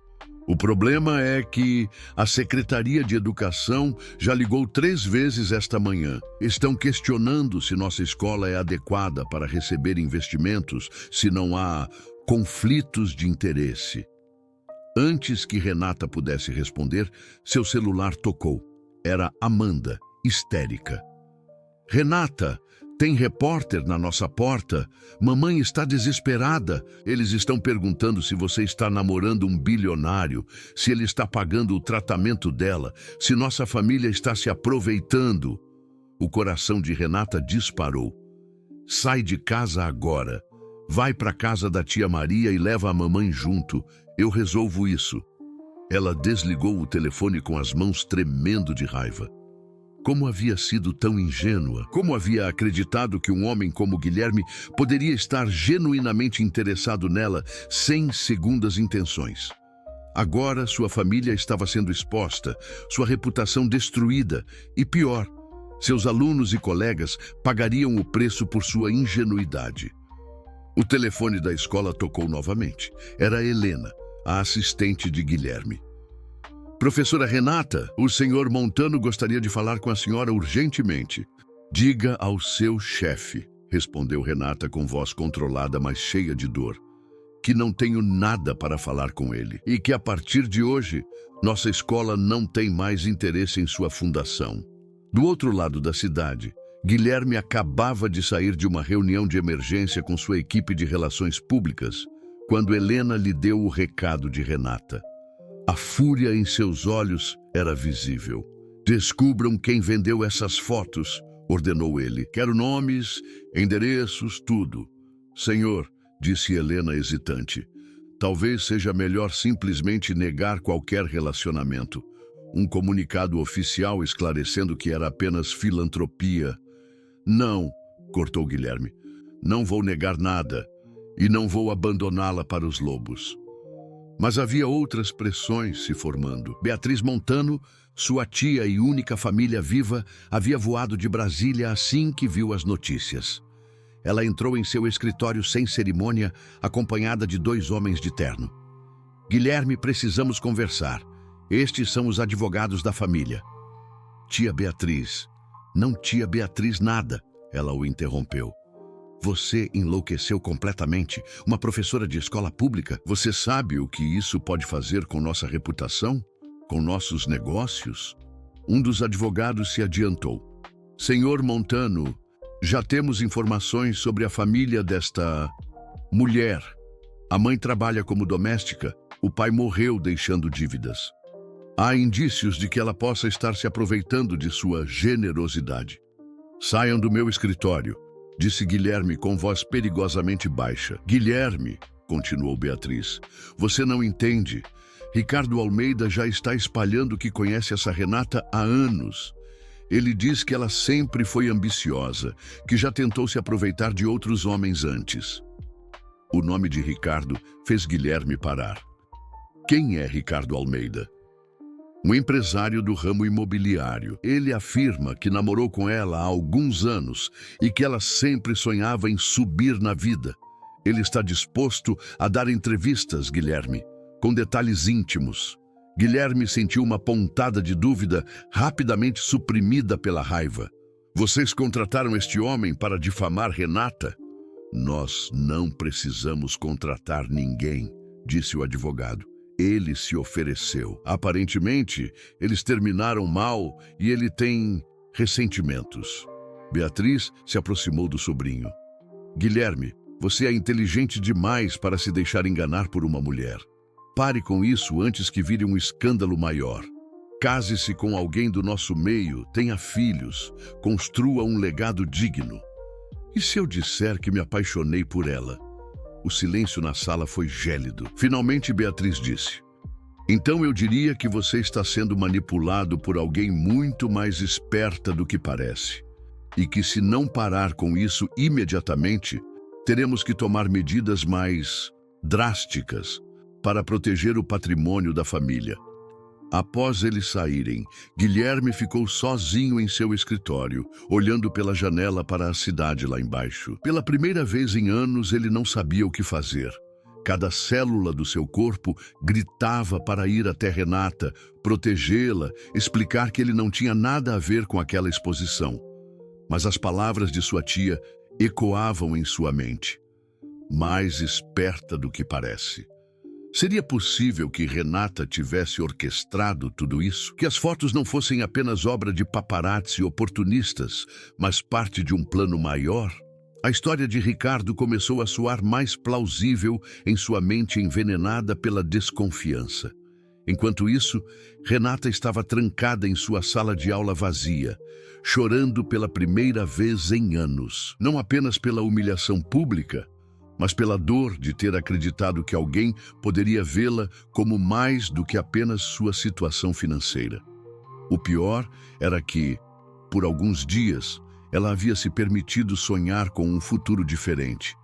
O problema é que a Secretaria de Educação já ligou 3 vezes esta manhã. Estão questionando se nossa escola é adequada para receber investimentos, se não há conflitos de interesse. Antes que Renata pudesse responder, seu celular tocou. Era Amanda, histérica. Renata, tem repórter na nossa porta. Mamãe está desesperada. Eles estão perguntando se você está namorando um bilionário, se ele está pagando o tratamento dela, se nossa família está se aproveitando. O coração de Renata disparou. Sai de casa agora. Vai para a casa da tia Maria e leva a mamãe junto. Eu resolvo isso. Ela desligou o telefone com as mãos tremendo de raiva. Como havia sido tão ingênua? Como havia acreditado que um homem como Guilherme poderia estar genuinamente interessado nela sem segundas intenções? Agora sua família estava sendo exposta, sua reputação destruída e, pior, seus alunos e colegas pagariam o preço por sua ingenuidade. O telefone da escola tocou novamente. Era Helena, a assistente de Guilherme. Professora Renata, o senhor Montano gostaria de falar com a senhora urgentemente. Diga ao seu chefe, respondeu Renata com voz controlada, mas cheia de dor, que não tenho nada para falar com ele e que a partir de hoje nossa escola não tem mais interesse em sua fundação. Do outro lado da cidade, Guilherme acabava de sair de uma reunião de emergência com sua equipe de relações públicas, quando Helena lhe deu o recado de Renata. A fúria em seus olhos era visível. Descubram quem vendeu essas fotos, ordenou ele. Quero nomes, endereços, tudo. Senhor, disse Helena hesitante, talvez seja melhor simplesmente negar qualquer relacionamento. Um comunicado oficial esclarecendo que era apenas filantropia. Não, cortou Guilherme. Não vou negar nada e não vou abandoná-la para os lobos. Mas havia outras pressões se formando. Beatriz Montano, sua tia e única família viva, havia voado de Brasília assim que viu as notícias. Ela entrou em seu escritório sem cerimônia, acompanhada de 2 homens de terno. Guilherme, precisamos conversar. Estes são os advogados da família. Tia Beatriz. Não, tia Beatriz, nada. Ela o interrompeu. Você enlouqueceu completamente. Uma professora de escola pública. Você sabe o que isso pode fazer com nossa reputação? Com nossos negócios? Um dos advogados se adiantou. Senhor Montano, já temos informações sobre a família desta mulher. A mãe trabalha como doméstica. O pai morreu deixando dívidas. Há indícios de que ela possa estar se aproveitando de sua generosidade. Saiam do meu escritório, disse Guilherme com voz perigosamente baixa. Guilherme, continuou Beatriz, você não entende. Ricardo Almeida já está espalhando que conhece essa Renata há anos. Ele diz que ela sempre foi ambiciosa, que já tentou se aproveitar de outros homens antes. O nome de Ricardo fez Guilherme parar. Quem é Ricardo Almeida? Um empresário do ramo imobiliário. Ele afirma que namorou com ela há alguns anos e que ela sempre sonhava em subir na vida. Ele está disposto a dar entrevistas, Guilherme, com detalhes íntimos. Guilherme sentiu uma pontada de dúvida rapidamente suprimida pela raiva. Vocês contrataram este homem para difamar Renata? Nós não precisamos contratar ninguém, disse o advogado. Ele se ofereceu. Aparentemente, eles terminaram mal e ele tem ressentimentos. Beatriz se aproximou do sobrinho. Guilherme, você é inteligente demais para se deixar enganar por uma mulher. Pare com isso antes que vire um escândalo maior. Case-se com alguém do nosso meio, tenha filhos, construa um legado digno. E se eu disser que me apaixonei por ela? O silêncio na sala foi gélido. Finalmente Beatriz disse: então eu diria que você está sendo manipulado por alguém muito mais esperta do que parece. E que se não parar com isso imediatamente, teremos que tomar medidas mais drásticas para proteger o patrimônio da família. Após eles saírem, Guilherme ficou sozinho em seu escritório, olhando pela janela para a cidade lá embaixo. Pela primeira vez em anos, ele não sabia o que fazer. Cada célula do seu corpo gritava para ir até Renata, protegê-la, explicar que ele não tinha nada a ver com aquela exposição. Mas as palavras de sua tia ecoavam em sua mente. Mais esperta do que parece. Seria possível que Renata tivesse orquestrado tudo isso? Que as fotos não fossem apenas obra de paparazzi oportunistas, mas parte de um plano maior? A história de Ricardo começou a soar mais plausível em sua mente envenenada pela desconfiança. Enquanto isso, Renata estava trancada em sua sala de aula vazia, chorando pela primeira vez em anos. Não apenas pela humilhação pública, mas pela dor de ter acreditado que alguém poderia vê-la como mais do que apenas sua situação financeira. O pior era que, por alguns dias, ela havia se permitido sonhar com um futuro diferente.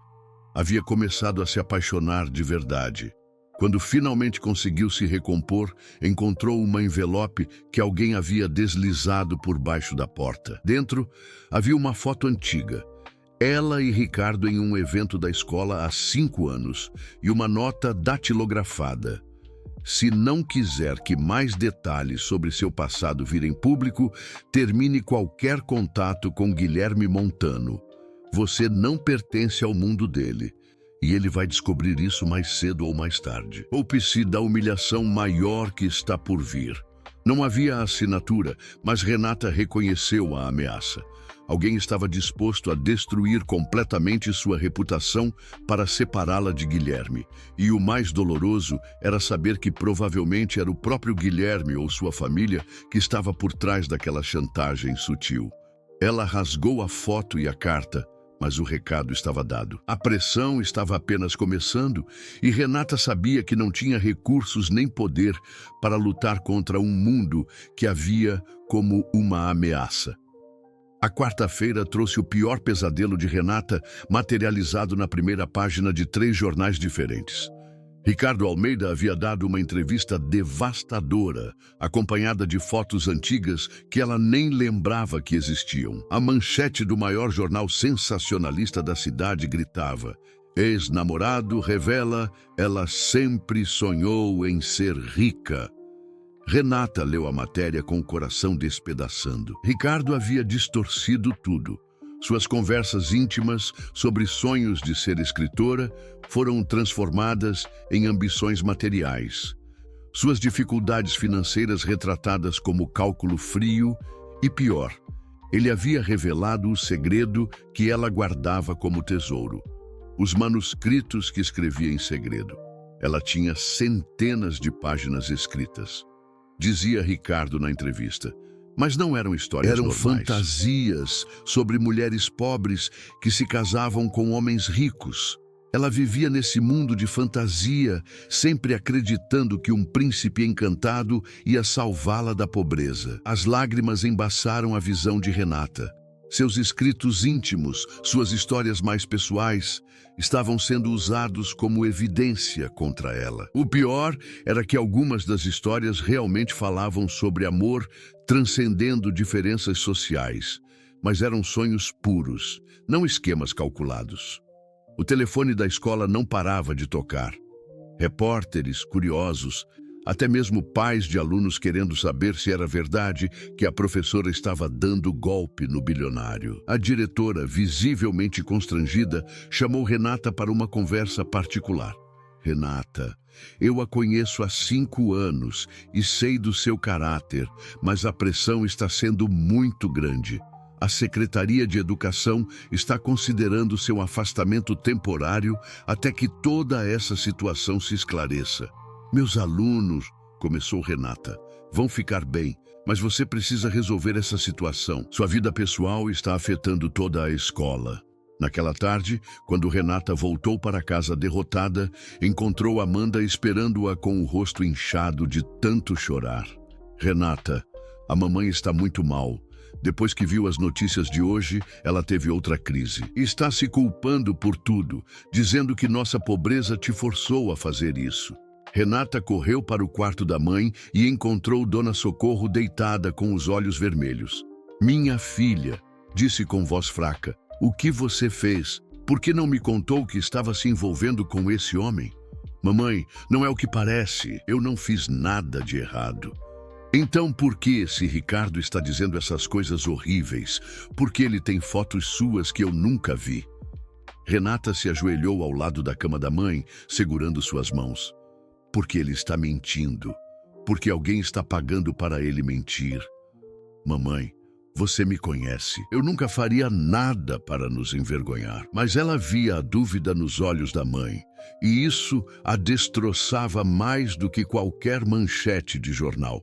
Havia começado a se apaixonar de verdade. Quando finalmente conseguiu se recompor, encontrou uma envelope que alguém havia deslizado por baixo da porta. Dentro, havia uma foto antiga. Ela e Ricardo em um evento da escola há 5 anos e uma nota datilografada. Se não quiser que mais detalhes sobre seu passado virem público, termine qualquer contato com Guilherme Montano. Você não pertence ao mundo dele. E ele vai descobrir isso mais cedo ou mais tarde. Poupe-se da humilhação maior que está por vir. Não havia assinatura, mas Renata reconheceu a ameaça. Alguém estava disposto a destruir completamente sua reputação para separá-la de Guilherme. E o mais doloroso era saber que provavelmente era o próprio Guilherme ou sua família que estava por trás daquela chantagem sutil. Ela rasgou a foto e a carta, mas o recado estava dado. A pressão estava apenas começando e Renata sabia que não tinha recursos nem poder para lutar contra um mundo que a via como uma ameaça. A quarta-feira trouxe o pior pesadelo de Renata, materializado na primeira página de 3 jornais diferentes. Ricardo Almeida havia dado uma entrevista devastadora, acompanhada de fotos antigas que ela nem lembrava que existiam. A manchete do maior jornal sensacionalista da cidade gritava: "Ex-namorado revela, ela sempre sonhou em ser rica." Renata leu a matéria com o coração despedaçando. Ricardo havia distorcido tudo. Suas conversas íntimas sobre sonhos de ser escritora foram transformadas em ambições materiais. Suas dificuldades financeiras retratadas como cálculo frio e, pior, ele havia revelado o segredo que ela guardava como tesouro. Os manuscritos que escrevia em segredo. Ela tinha centenas de páginas escritas. Dizia Ricardo na entrevista. Mas não eram histórias normais. Eram fantasias sobre mulheres pobres que se casavam com homens ricos. Ela vivia nesse mundo de fantasia, sempre acreditando que um príncipe encantado ia salvá-la da pobreza. As lágrimas embaçaram a visão de Renata. Seus escritos íntimos, suas histórias mais pessoais, estavam sendo usados como evidência contra ela. O pior era que algumas das histórias realmente falavam sobre amor, transcendendo diferenças sociais, mas eram sonhos puros, não esquemas calculados. O telefone da escola não parava de tocar. Repórteres, curiosos, até mesmo pais de alunos querendo saber se era verdade que a professora estava dando golpe no bilionário. A diretora, visivelmente constrangida, chamou Renata para uma conversa particular. "Renata, eu a conheço há 5 anos e sei do seu caráter, mas a pressão está sendo muito grande. A Secretaria de Educação está considerando seu afastamento temporário até que toda essa situação se esclareça. Meus alunos", começou Renata, "vão ficar bem, mas você precisa resolver essa situação. Sua vida pessoal está afetando toda a escola." Naquela tarde, quando Renata voltou para casa derrotada, encontrou Amanda esperando-a com o rosto inchado de tanto chorar. "Renata, a mamãe está muito mal. Depois que viu as notícias de hoje, ela teve outra crise. Está se culpando por tudo, dizendo que nossa pobreza te forçou a fazer isso." Renata correu para o quarto da mãe e encontrou Dona Socorro deitada com os olhos vermelhos. "Minha filha", disse com voz fraca, "o que você fez? Por que não me contou que estava se envolvendo com esse homem?" "Mamãe, não é o que parece. Eu não fiz nada de errado." "Então por que esse Ricardo está dizendo essas coisas horríveis? Porque ele tem fotos suas que eu nunca vi." Renata se ajoelhou ao lado da cama da mãe, segurando suas mãos. "Porque ele está mentindo. Porque alguém está pagando para ele mentir. Mamãe, você me conhece. Eu nunca faria nada para nos envergonhar." Mas ela via a dúvida nos olhos da mãe, e isso a destroçava mais do que qualquer manchete de jornal.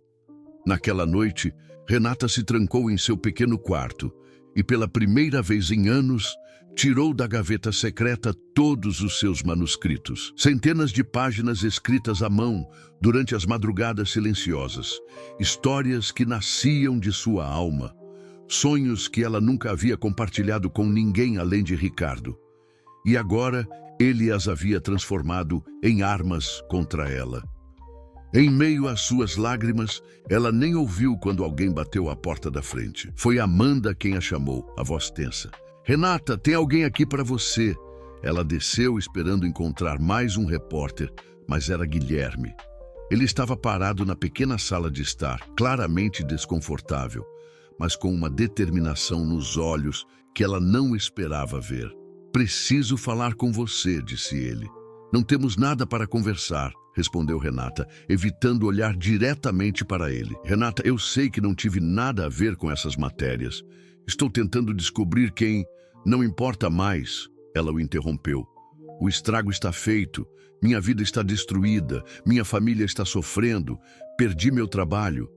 Naquela noite, Renata se trancou em seu pequeno quarto e pela primeira vez em anos, tirou da gaveta secreta todos os seus manuscritos. Centenas de páginas escritas à mão durante as madrugadas silenciosas. Histórias que nasciam de sua alma. Sonhos que ela nunca havia compartilhado com ninguém além de Ricardo. E agora, ele as havia transformado em armas contra ela. Em meio às suas lágrimas, ela nem ouviu quando alguém bateu à porta da frente. Foi Amanda quem a chamou, a voz tensa. Renata, tem alguém aqui para você. Ela desceu esperando encontrar mais um repórter, mas era Guilherme. Ele estava parado na pequena sala de estar, claramente desconfortável, mas com uma determinação nos olhos que ela não esperava ver. Preciso falar com você, disse ele. Não temos nada para conversar, respondeu Renata, evitando olhar diretamente para ele. Renata, eu sei que não tive nada a ver com essas matérias. Estou tentando descobrir quem... Não importa mais, ela o interrompeu. O estrago está feito, minha vida está destruída, minha família está sofrendo, perdi meu trabalho.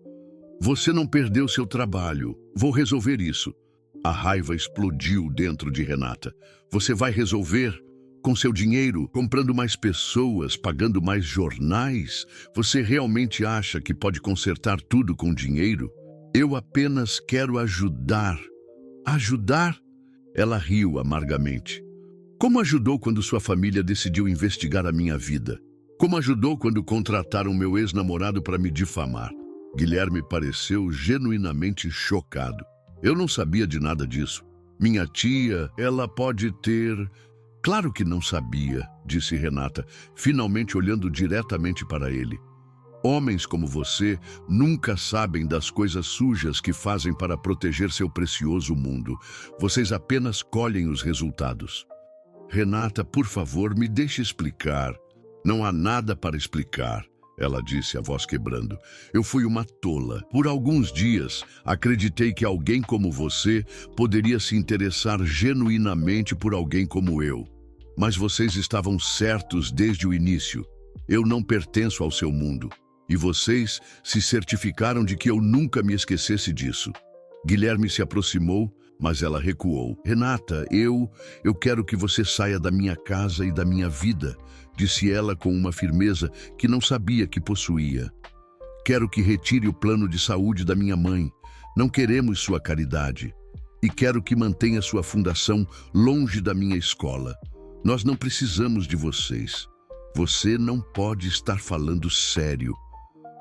Você não perdeu seu trabalho, vou resolver isso. A raiva explodiu dentro de Renata. Você vai resolver? Com seu dinheiro, comprando mais pessoas, pagando mais jornais? Você realmente acha que pode consertar tudo com dinheiro? Eu apenas quero ajudar. Ajudar? Ela riu amargamente. Como ajudou quando sua família decidiu investigar a minha vida? Como ajudou quando contrataram meu ex-namorado para me difamar? Guilherme pareceu genuinamente chocado. Eu não sabia de nada disso. Minha tia, ela pode ter... Claro que não sabia, disse Renata, finalmente olhando diretamente para ele. Homens como você nunca sabem das coisas sujas que fazem para proteger seu precioso mundo. Vocês apenas colhem os resultados. Renata, por favor, me deixe explicar. Não há nada para explicar, ela disse, a voz quebrando. Eu fui uma tola. Por alguns dias, acreditei que alguém como você poderia se interessar genuinamente por alguém como eu. Mas vocês estavam certos desde o início. Eu não pertenço ao seu mundo. E vocês se certificaram de que eu nunca me esquecesse disso. Guilherme se aproximou, mas ela recuou. Renata, eu quero que você saia da minha casa e da minha vida, disse ela com uma firmeza que não sabia que possuía. Quero que retire o plano de saúde da minha mãe. Não queremos sua caridade. E quero que mantenha sua fundação longe da minha escola. Nós não precisamos de vocês. Você não pode estar falando sério.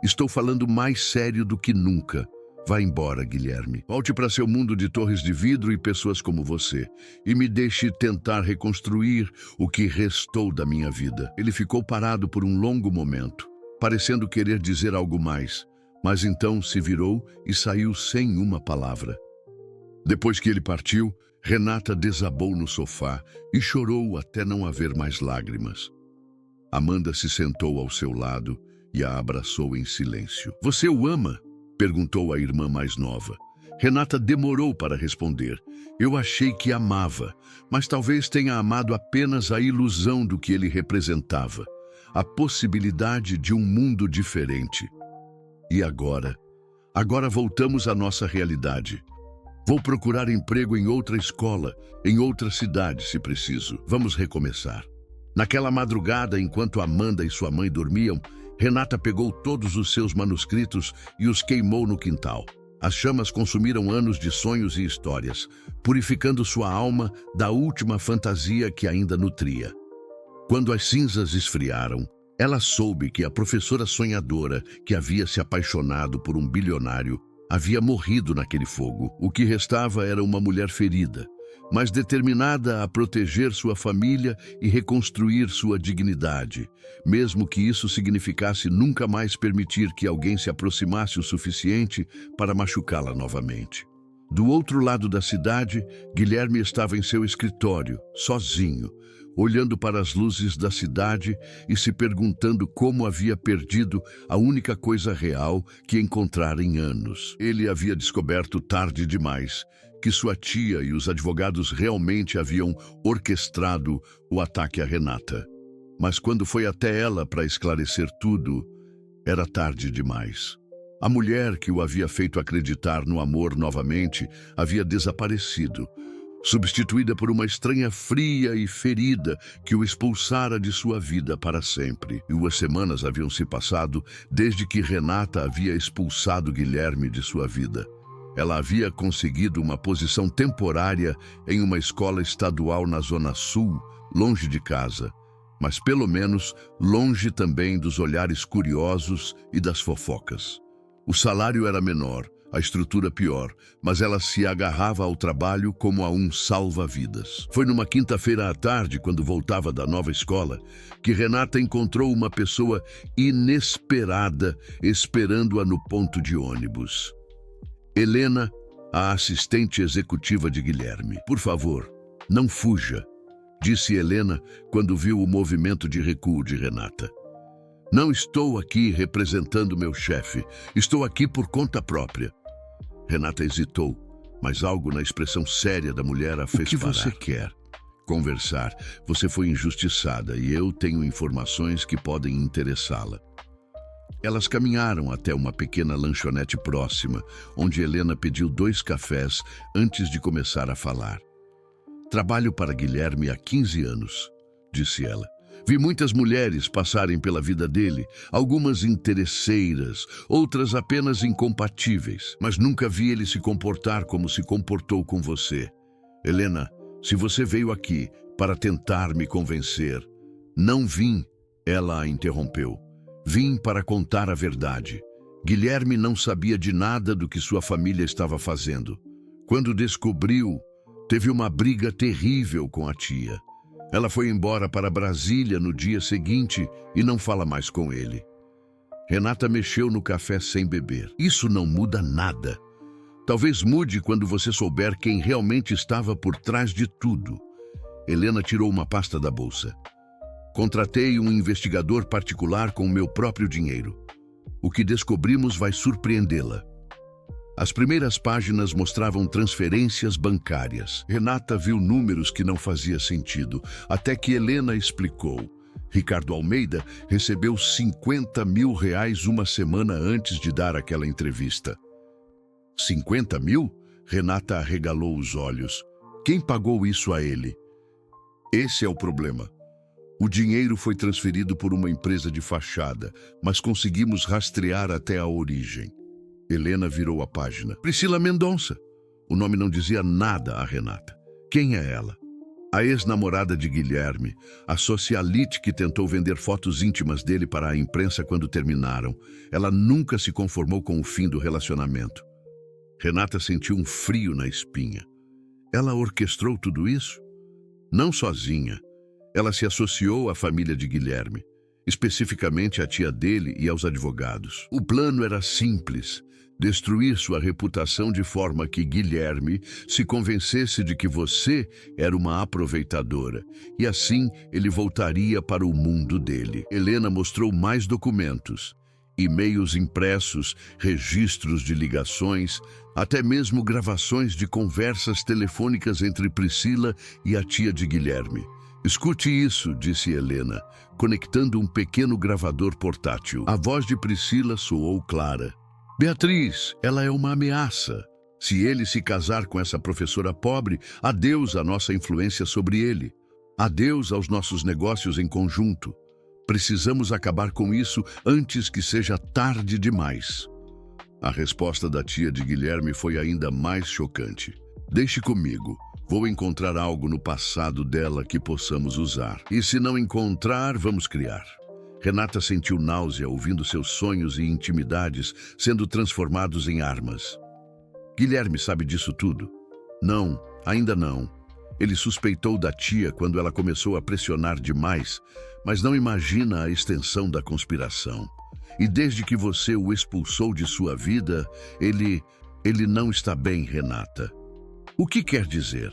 Estou falando mais sério do que nunca. Vá embora, Guilherme. Volte para seu mundo de torres de vidro e pessoas como você. E me deixe tentar reconstruir o que restou da minha vida. Ele ficou parado por um longo momento, parecendo querer dizer algo mais. Mas então se virou e saiu sem uma palavra. Depois que ele partiu, Renata desabou no sofá e chorou até não haver mais lágrimas. Amanda se sentou ao seu lado e a abraçou em silêncio. Você o ama? Perguntou a irmã mais nova. Renata demorou para responder. Eu achei que amava, mas talvez tenha amado apenas a ilusão do que ele representava, a possibilidade de um mundo diferente. E agora? Agora voltamos à nossa realidade. Vou procurar emprego em outra escola, em outra cidade, se preciso. Vamos recomeçar. Naquela madrugada, enquanto Amanda e sua mãe dormiam, Renata pegou todos os seus manuscritos e os queimou no quintal. As chamas consumiram anos de sonhos e histórias, purificando sua alma da última fantasia que ainda nutria. Quando as cinzas esfriaram, ela soube que a professora sonhadora, que havia se apaixonado por um bilionário, havia morrido naquele fogo. O que restava era uma mulher ferida, mas determinada a proteger sua família e reconstruir sua dignidade, mesmo que isso significasse nunca mais permitir que alguém se aproximasse o suficiente para machucá-la novamente. Do outro lado da cidade, Guilherme estava em seu escritório, sozinho, olhando para as luzes da cidade e se perguntando como havia perdido a única coisa real que encontrara em anos. Ele havia descoberto tarde demais que sua tia e os advogados realmente haviam orquestrado o ataque a Renata. Mas quando foi até ela para esclarecer tudo, era tarde demais. A mulher que o havia feito acreditar no amor novamente havia desaparecido, substituída por uma estranha fria e ferida que o expulsara de sua vida para sempre. 2 semanas haviam se passado desde que Renata havia expulsado Guilherme de sua vida. Ela havia conseguido uma posição temporária em uma escola estadual na Zona Sul, longe de casa, mas pelo menos longe também dos olhares curiosos e das fofocas. O salário era menor, a estrutura pior, mas ela se agarrava ao trabalho como a um salva-vidas. Foi numa quinta-feira à tarde, quando voltava da nova escola, que Renata encontrou uma pessoa inesperada esperando-a no ponto de ônibus. Helena, a assistente executiva de Guilherme. "Por favor, não fuja", disse Helena quando viu o movimento de recuo de Renata. "Não estou aqui representando meu chefe. Estou aqui por conta própria." Renata hesitou, mas algo na expressão séria da mulher a fez parar. "O que você quer?" "Conversar. Você foi injustiçada e eu tenho informações que podem interessá-la." Elas caminharam até uma pequena lanchonete próxima, onde Helena pediu 2 cafés antes de começar a falar. "Trabalho para Guilherme há 15 anos", disse ela. "Vi muitas mulheres passarem pela vida dele, algumas interesseiras, outras apenas incompatíveis, mas nunca vi ele se comportar como se comportou com você. Helena, se você veio aqui para tentar me convencer..." "Não vim", ela a interrompeu. "Vim para contar a verdade. Guilherme não sabia de nada do que sua família estava fazendo. Quando descobriu, teve uma briga terrível com a tia. Ela foi embora para Brasília no dia seguinte e não fala mais com ele." Renata mexeu no café sem beber. "Isso não muda nada. Talvez mude quando você souber quem realmente estava por trás de tudo." Helena tirou uma pasta da bolsa. "Contratei um investigador particular com o meu próprio dinheiro. O que descobrimos vai surpreendê-la." As primeiras páginas mostravam transferências bancárias. Renata viu números que não fazia sentido, até que Helena explicou. Ricardo Almeida recebeu R$50 mil 1 semana antes de dar aquela entrevista. 50 mil? Renata arregalou os olhos. "Quem pagou isso a ele?" "Esse é o problema. O dinheiro foi transferido por uma empresa de fachada, mas conseguimos rastrear até a origem." Helena virou a página. "Priscila Mendonça." O nome não dizia nada a Renata. Quem é ela? A ex-namorada de Guilherme, a socialite que tentou vender fotos íntimas dele para a imprensa quando terminaram. Ela nunca se conformou com o fim do relacionamento. Renata sentiu um frio na espinha. Ela orquestrou tudo isso? Não sozinha. Ela se associou à família de Guilherme, especificamente à tia dele e aos advogados. O plano era simples: destruir sua reputação de forma que Guilherme se convencesse de que você era uma aproveitadora, e assim ele voltaria para o mundo dele. Helena mostrou mais documentos, e-mails impressos, registros de ligações, até mesmo gravações de conversas telefônicas entre Priscila e a tia de Guilherme. "Escute isso", disse Helena, conectando um pequeno gravador portátil. A voz de Priscila soou clara. "Beatriz, ela é uma ameaça. Se ele se casar com essa professora pobre, adeus à nossa influência sobre ele. Adeus aos nossos negócios em conjunto. Precisamos acabar com isso antes que seja tarde demais." A resposta da tia de Guilherme foi ainda mais chocante. "Deixe comigo. Vou encontrar algo no passado dela que possamos usar. E se não encontrar, vamos criar." Renata sentiu náusea ouvindo seus sonhos e intimidades sendo transformados em armas. "Guilherme sabe disso tudo?" "Não, ainda não. Ele suspeitou da tia quando ela começou a pressionar demais, mas não imagina a extensão da conspiração. E desde que você o expulsou de sua vida, ele não está bem, Renata." "O que quer dizer?"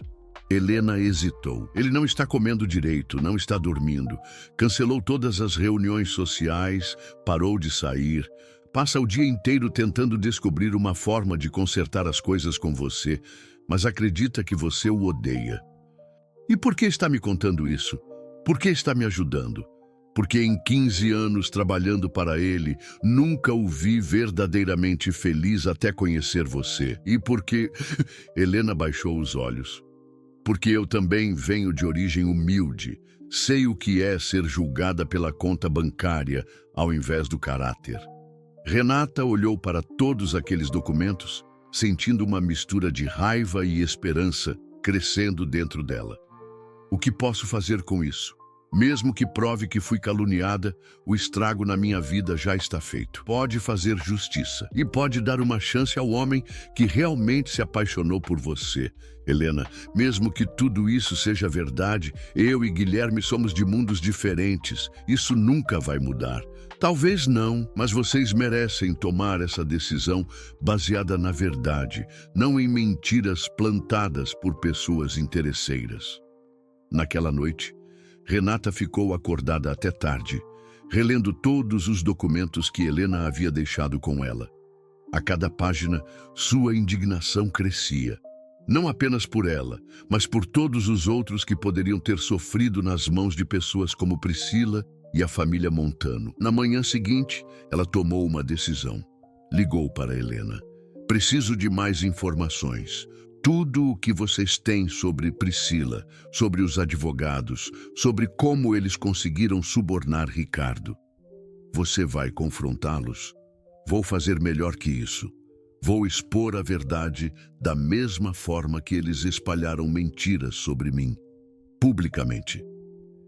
Helena hesitou. "Ele não está comendo direito, não está dormindo. Cancelou todas as reuniões sociais, parou de sair. Passa o dia inteiro tentando descobrir uma forma de consertar as coisas com você, mas acredita que você o odeia." "E por que está me contando isso? Por que está me ajudando?" porque em 15 anos trabalhando para ele, nunca o vi verdadeiramente feliz até conhecer você. E porque... Helena baixou os olhos. Porque eu também venho de origem humilde. Sei o que é ser julgada pela conta bancária ao invés do caráter. Renata olhou para todos aqueles documentos, sentindo uma mistura de raiva e esperança crescendo dentro dela. O que posso fazer com isso? Mesmo que prove que fui caluniada, o estrago na minha vida já está feito. Pode fazer justiça e pode dar uma chance ao homem que realmente se apaixonou por você. Helena, mesmo que tudo isso seja verdade, eu e Guilherme somos de mundos diferentes. Isso nunca vai mudar. Talvez não, mas vocês merecem tomar essa decisão baseada na verdade, não em mentiras plantadas por pessoas interesseiras. Naquela noite, Renata ficou acordada até tarde, relendo todos os documentos que Helena havia deixado com ela. A cada página, sua indignação crescia. Não apenas por ela, mas por todos os outros que poderiam ter sofrido nas mãos de pessoas como Priscila e a família Montano. Na manhã seguinte, ela tomou uma decisão. Ligou para Helena. Preciso de mais informações. Tudo o que vocês têm sobre Priscila, sobre os advogados, sobre como eles conseguiram subornar Ricardo. Você vai confrontá-los? Vou fazer melhor que isso. Vou expor a verdade da mesma forma que eles espalharam mentiras sobre mim, publicamente.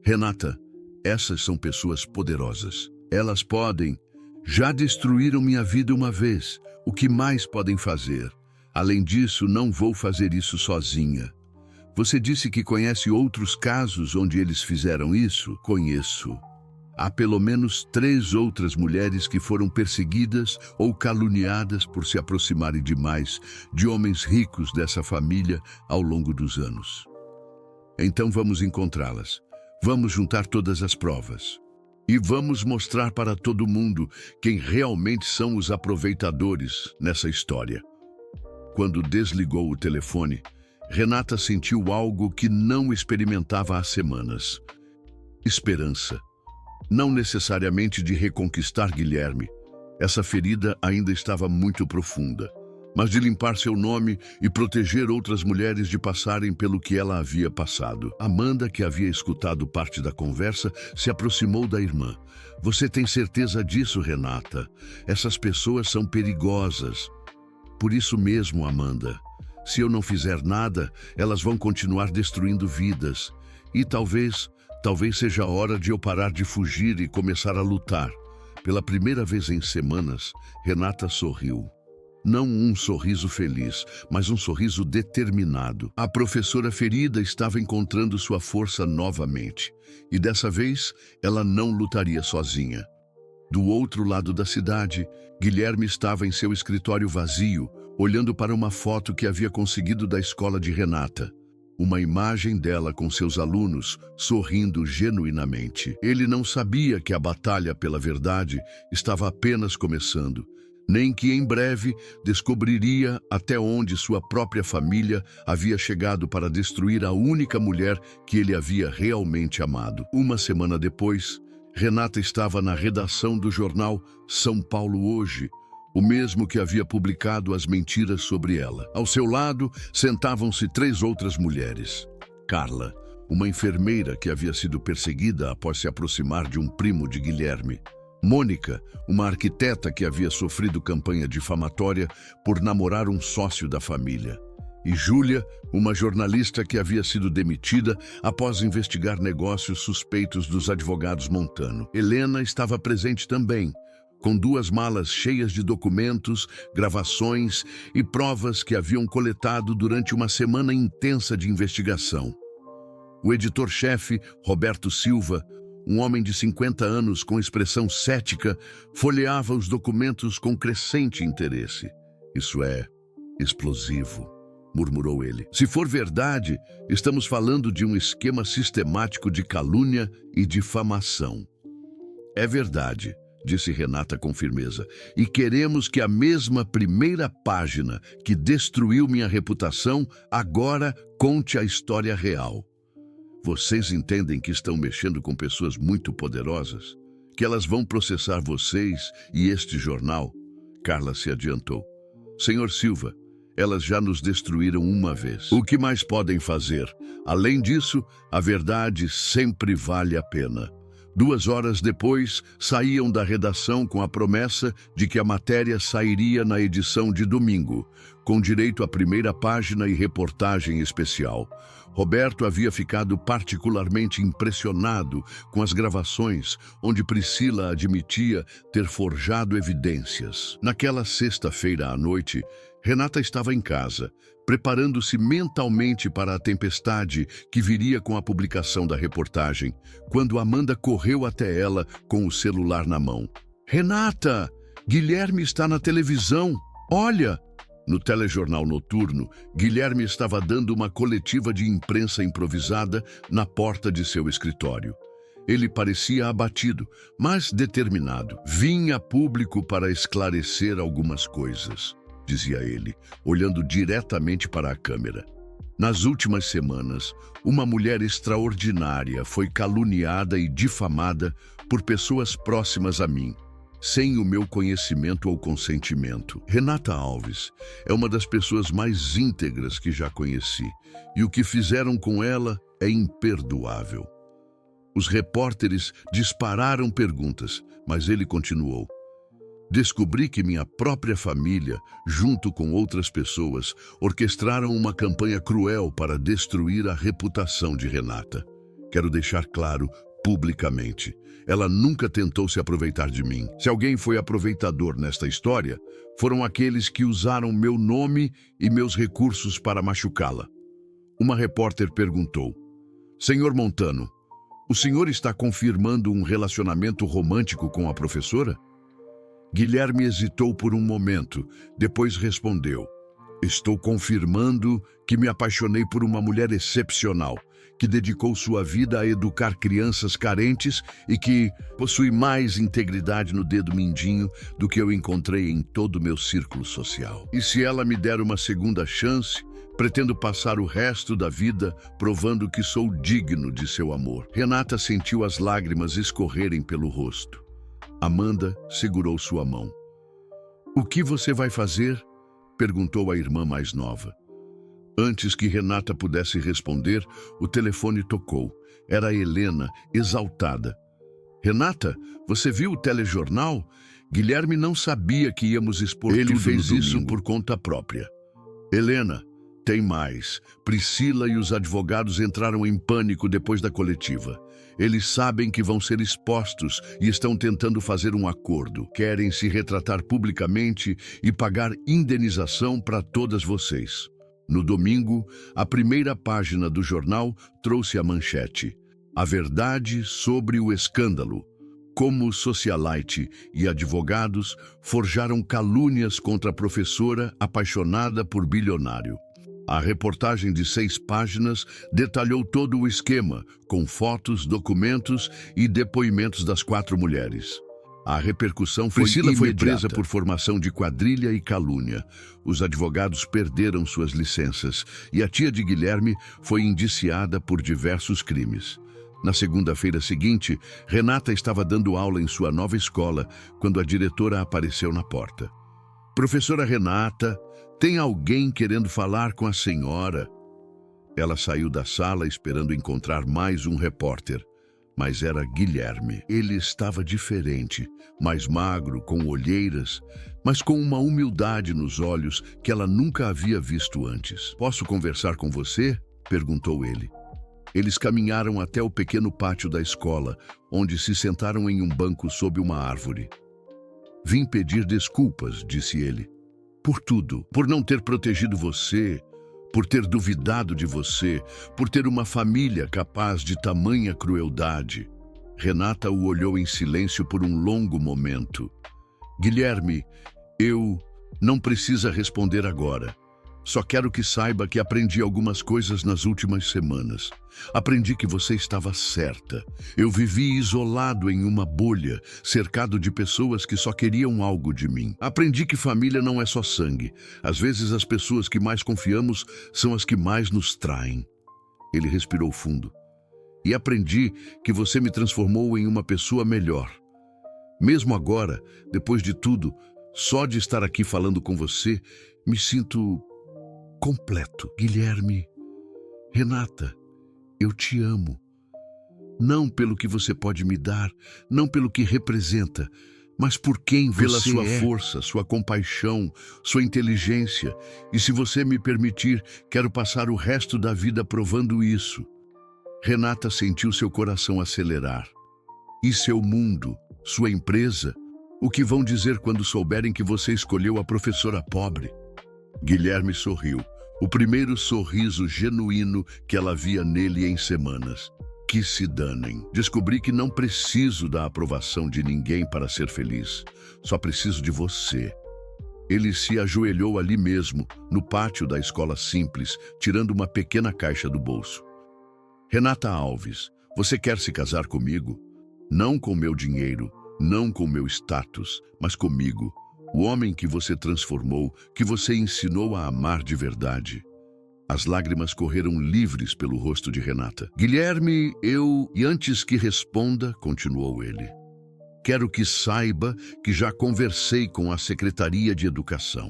Renata, essas são pessoas poderosas. Elas podem... Já destruíram minha vida uma vez. O que mais podem fazer? Além disso, não vou fazer isso sozinha. Você disse que conhece outros casos onde eles fizeram isso? Conheço. Há pelo menos 3 outras mulheres que foram perseguidas ou caluniadas por se aproximarem demais de homens ricos dessa família ao longo dos anos. Então vamos encontrá-las. Vamos juntar todas as provas. E vamos mostrar para todo mundo quem realmente são os aproveitadores nessa história. Quando desligou o telefone, Renata sentiu algo que não experimentava há semanas. Esperança. Não necessariamente de reconquistar Guilherme. Essa ferida ainda estava muito profunda. Mas de limpar seu nome e proteger outras mulheres de passarem pelo que ela havia passado. Amanda, que havia escutado parte da conversa, se aproximou da irmã. Você tem certeza disso, Renata? Essas pessoas são perigosas. Por isso mesmo, Amanda, se eu não fizer nada, elas vão continuar destruindo vidas. E talvez seja a hora de eu parar de fugir e começar a lutar. Pela primeira vez em semanas, Renata sorriu. Não um sorriso feliz, mas um sorriso determinado. A professora ferida estava encontrando sua força novamente. E dessa vez, ela não lutaria sozinha. Do outro lado da cidade, Guilherme estava em seu escritório vazio, olhando para uma foto que havia conseguido da escola de Renata. Uma imagem dela com seus alunos, sorrindo genuinamente. Ele não sabia que a batalha pela verdade estava apenas começando, nem que em breve descobriria até onde sua própria família havia chegado para destruir a única mulher que ele havia realmente amado. Uma semana depois, Renata estava na redação do jornal São Paulo Hoje, o mesmo que havia publicado as mentiras sobre ela. Ao seu lado, sentavam-se 3 outras mulheres. Carla, uma enfermeira que havia sido perseguida após se aproximar de um primo de Guilherme. Mônica, uma arquiteta que havia sofrido campanha difamatória por namorar um sócio da família. E Júlia, uma jornalista que havia sido demitida após investigar negócios suspeitos dos advogados Montano. Helena estava presente também, com 2 malas cheias de documentos, gravações e provas que haviam coletado durante uma semana intensa de investigação. O editor-chefe, Roberto Silva, um homem de 50 anos com expressão cética, folheava os documentos com crescente interesse. Isso é explosivo, murmurou ele. Se for verdade, estamos falando de um esquema sistemático de calúnia e difamação. É verdade, disse Renata com firmeza, e queremos que a mesma primeira página que destruiu minha reputação agora conte a história real. Vocês entendem que estão mexendo com pessoas muito poderosas? Que elas vão processar vocês e este jornal? Carla se adiantou. Senhor Silva, elas já nos destruíram uma vez. O que mais podem fazer? Além disso, a verdade sempre vale a pena. 2 horas depois, saíam da redação com a promessa de que a matéria sairia na edição de domingo, com direito à primeira página e reportagem especial. Roberto havia ficado particularmente impressionado com as gravações, onde Priscila admitia ter forjado evidências. Naquela sexta-feira à noite, Renata estava em casa, preparando-se mentalmente para a tempestade que viria com a publicação da reportagem, quando Amanda correu até ela com o celular na mão. Renata, Guilherme está na televisão. Olha! No telejornal noturno, Guilherme estava dando uma coletiva de imprensa improvisada na porta de seu escritório. Ele parecia abatido, mas determinado. Vim a público para esclarecer algumas coisas, dizia ele, olhando diretamente para a câmera. Nas últimas semanas, uma mulher extraordinária foi caluniada e difamada por pessoas próximas a mim, sem o meu conhecimento ou consentimento. Renata Alves é uma das pessoas mais íntegras que já conheci, e o que fizeram com ela é imperdoável. Os repórteres dispararam perguntas, mas ele continuou. Descobri que minha própria família, junto com outras pessoas, orquestraram uma campanha cruel para destruir a reputação de Renata. Quero deixar claro publicamente. Ela nunca tentou se aproveitar de mim. Se alguém foi aproveitador nesta história, foram aqueles que usaram meu nome e meus recursos para machucá-la. Uma repórter perguntou: Senhor Montano, o senhor está confirmando um relacionamento romântico com a professora? Guilherme hesitou por um momento, depois respondeu: Estou confirmando que me apaixonei por uma mulher excepcional, que dedicou sua vida a educar crianças carentes e que possui mais integridade no dedo mindinho do que eu encontrei em todo o meu círculo social. E se ela me der uma segunda chance, pretendo passar o resto da vida provando que sou digno de seu amor. Renata sentiu as lágrimas escorrerem pelo rosto. Amanda segurou sua mão. O que você vai fazer? Perguntou a irmã mais nova. Antes que Renata pudesse responder, o telefone tocou. Era Helena, exaltada. Renata, você viu o telejornal? Guilherme não sabia que íamos expor tudo no domingo. Ele fez isso por conta própria. Helena, tem mais. Priscila e os advogados entraram em pânico depois da coletiva. Eles sabem que vão ser expostos e estão tentando fazer um acordo. Querem se retratar publicamente e pagar indenização para todas vocês. No domingo, a primeira página do jornal trouxe a manchete: A verdade sobre o escândalo. Como socialite e advogados forjaram calúnias contra a professora apaixonada por bilionário. A reportagem de 6 páginas detalhou todo o esquema, com fotos, documentos e depoimentos das 4 mulheres. A repercussão foi imediata. Priscila foi presa por formação de quadrilha e calúnia. Os advogados perderam suas licenças e a tia de Guilherme foi indiciada por diversos crimes. Na segunda-feira seguinte, Renata estava dando aula em sua nova escola quando a diretora apareceu na porta. Professora Renata, tem alguém querendo falar com a senhora? Ela saiu da sala esperando encontrar mais um repórter, mas era Guilherme. Ele estava diferente, mais magro, com olheiras, mas com uma humildade nos olhos que ela nunca havia visto antes. Posso conversar com você? Perguntou ele. Eles caminharam até o pequeno pátio da escola, onde se sentaram em um banco sob uma árvore. Vim pedir desculpas, disse ele. Por tudo, por não ter protegido você, por ter duvidado de você, por ter uma família capaz de tamanha crueldade. Renata o olhou em silêncio por um longo momento. Guilherme, não precisa responder agora. Só quero que saiba que aprendi algumas coisas nas últimas semanas. Aprendi que você estava certa. Eu vivi isolado em uma bolha, cercado de pessoas que só queriam algo de mim. Aprendi que família não é só sangue. Às vezes as pessoas que mais confiamos são as que mais nos traem. Ele respirou fundo. e aprendi que você me transformou em uma pessoa melhor. Mesmo agora, depois de tudo, só de estar aqui falando com você, me sinto completo. Guilherme, Renata, eu te amo. Não pelo que você pode me dar, não pelo que representa, mas por quem você é. Pela sua força, sua compaixão, sua inteligência. E se você me permitir, quero passar o resto da vida provando isso. Renata sentiu seu coração acelerar. E seu mundo, sua empresa, o que vão dizer quando souberem que você escolheu a professora pobre? Guilherme sorriu, o primeiro sorriso genuíno que ela via nele em semanas. Que se danem. Descobri que não preciso da aprovação de ninguém para ser feliz. Só preciso de você. Ele se ajoelhou ali mesmo, no pátio da escola simples, tirando uma pequena caixa do bolso. Renata Alves, você quer se casar comigo? Não com meu dinheiro, não com meu status, mas comigo. O homem que você transformou, que você ensinou a amar de verdade. As lágrimas correram livres pelo rosto de Renata. Guilherme, E antes que responda, continuou ele, quero que saiba que já conversei com a Secretaria de Educação.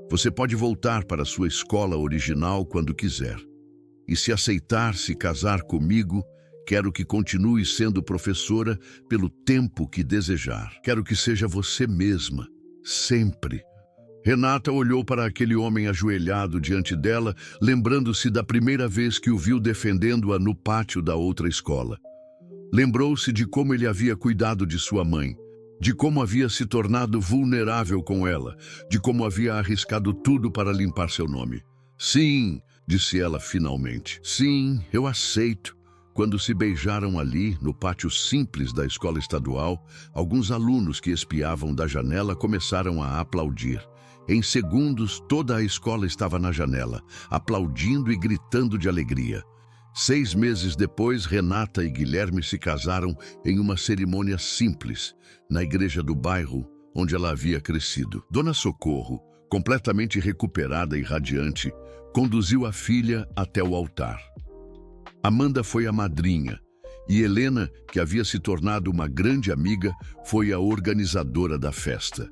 Você pode voltar para sua escola original quando quiser. E se aceitar se casar comigo, quero que continue sendo professora pelo tempo que desejar. Quero que seja você mesma, sempre. Renata olhou para aquele homem ajoelhado diante dela, lembrando-se da primeira vez que o viu defendendo-a no pátio da outra escola. Lembrou-se de como ele havia cuidado de sua mãe, de como havia se tornado vulnerável com ela, de como havia arriscado tudo para limpar seu nome. Sim, disse ela finalmente. Sim, eu aceito. Quando se beijaram ali, no pátio simples da escola estadual, alguns alunos que espiavam da janela começaram a aplaudir. Em segundos, toda a escola estava na janela, aplaudindo e gritando de alegria. 6 meses depois, Renata e Guilherme se casaram em uma cerimônia simples, na igreja do bairro onde ela havia crescido. Dona Socorro, completamente recuperada e radiante, conduziu a filha até o altar. Amanda foi a madrinha, e Helena, que havia se tornado uma grande amiga, foi a organizadora da festa.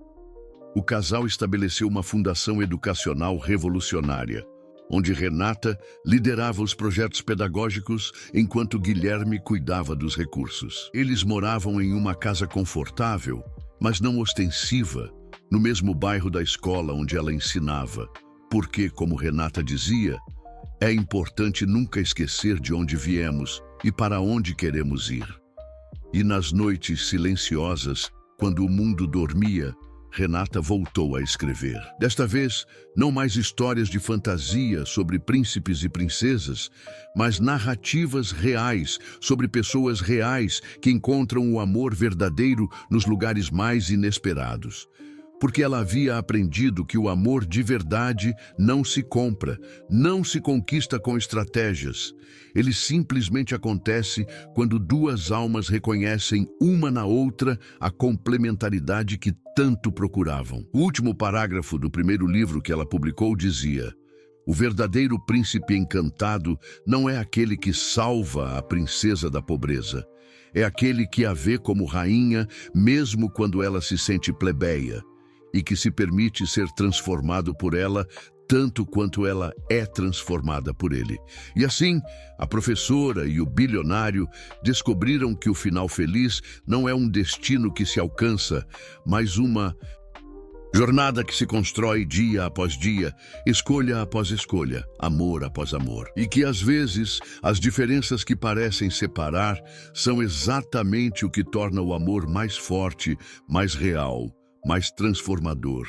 O casal estabeleceu uma fundação educacional revolucionária, onde Renata liderava os projetos pedagógicos enquanto Guilherme cuidava dos recursos. Eles moravam em uma casa confortável, mas não ostensiva, no mesmo bairro da escola onde ela ensinava, porque, como Renata dizia, é importante nunca esquecer de onde viemos e para onde queremos ir. E nas noites silenciosas, quando o mundo dormia, Renata voltou a escrever. Desta vez, não mais histórias de fantasia sobre príncipes e princesas, mas narrativas reais sobre pessoas reais que encontram o amor verdadeiro nos lugares mais inesperados. Porque ela havia aprendido que o amor de verdade não se compra, não se conquista com estratégias. Ele simplesmente acontece quando duas almas reconhecem uma na outra a complementaridade que tanto procuravam. O último parágrafo do primeiro livro que ela publicou dizia: o verdadeiro príncipe encantado não é aquele que salva a princesa da pobreza. É aquele que a vê como rainha, mesmo quando ela se sente plebeia, e que se permite ser transformado por ela tanto quanto ela é transformada por ele. E assim, a professora e o bilionário descobriram que o final feliz não é um destino que se alcança, mas uma jornada que se constrói dia após dia, escolha após escolha, amor após amor. E que às vezes as diferenças que parecem separar são exatamente o que torna o amor mais forte, mais real, mais transformador.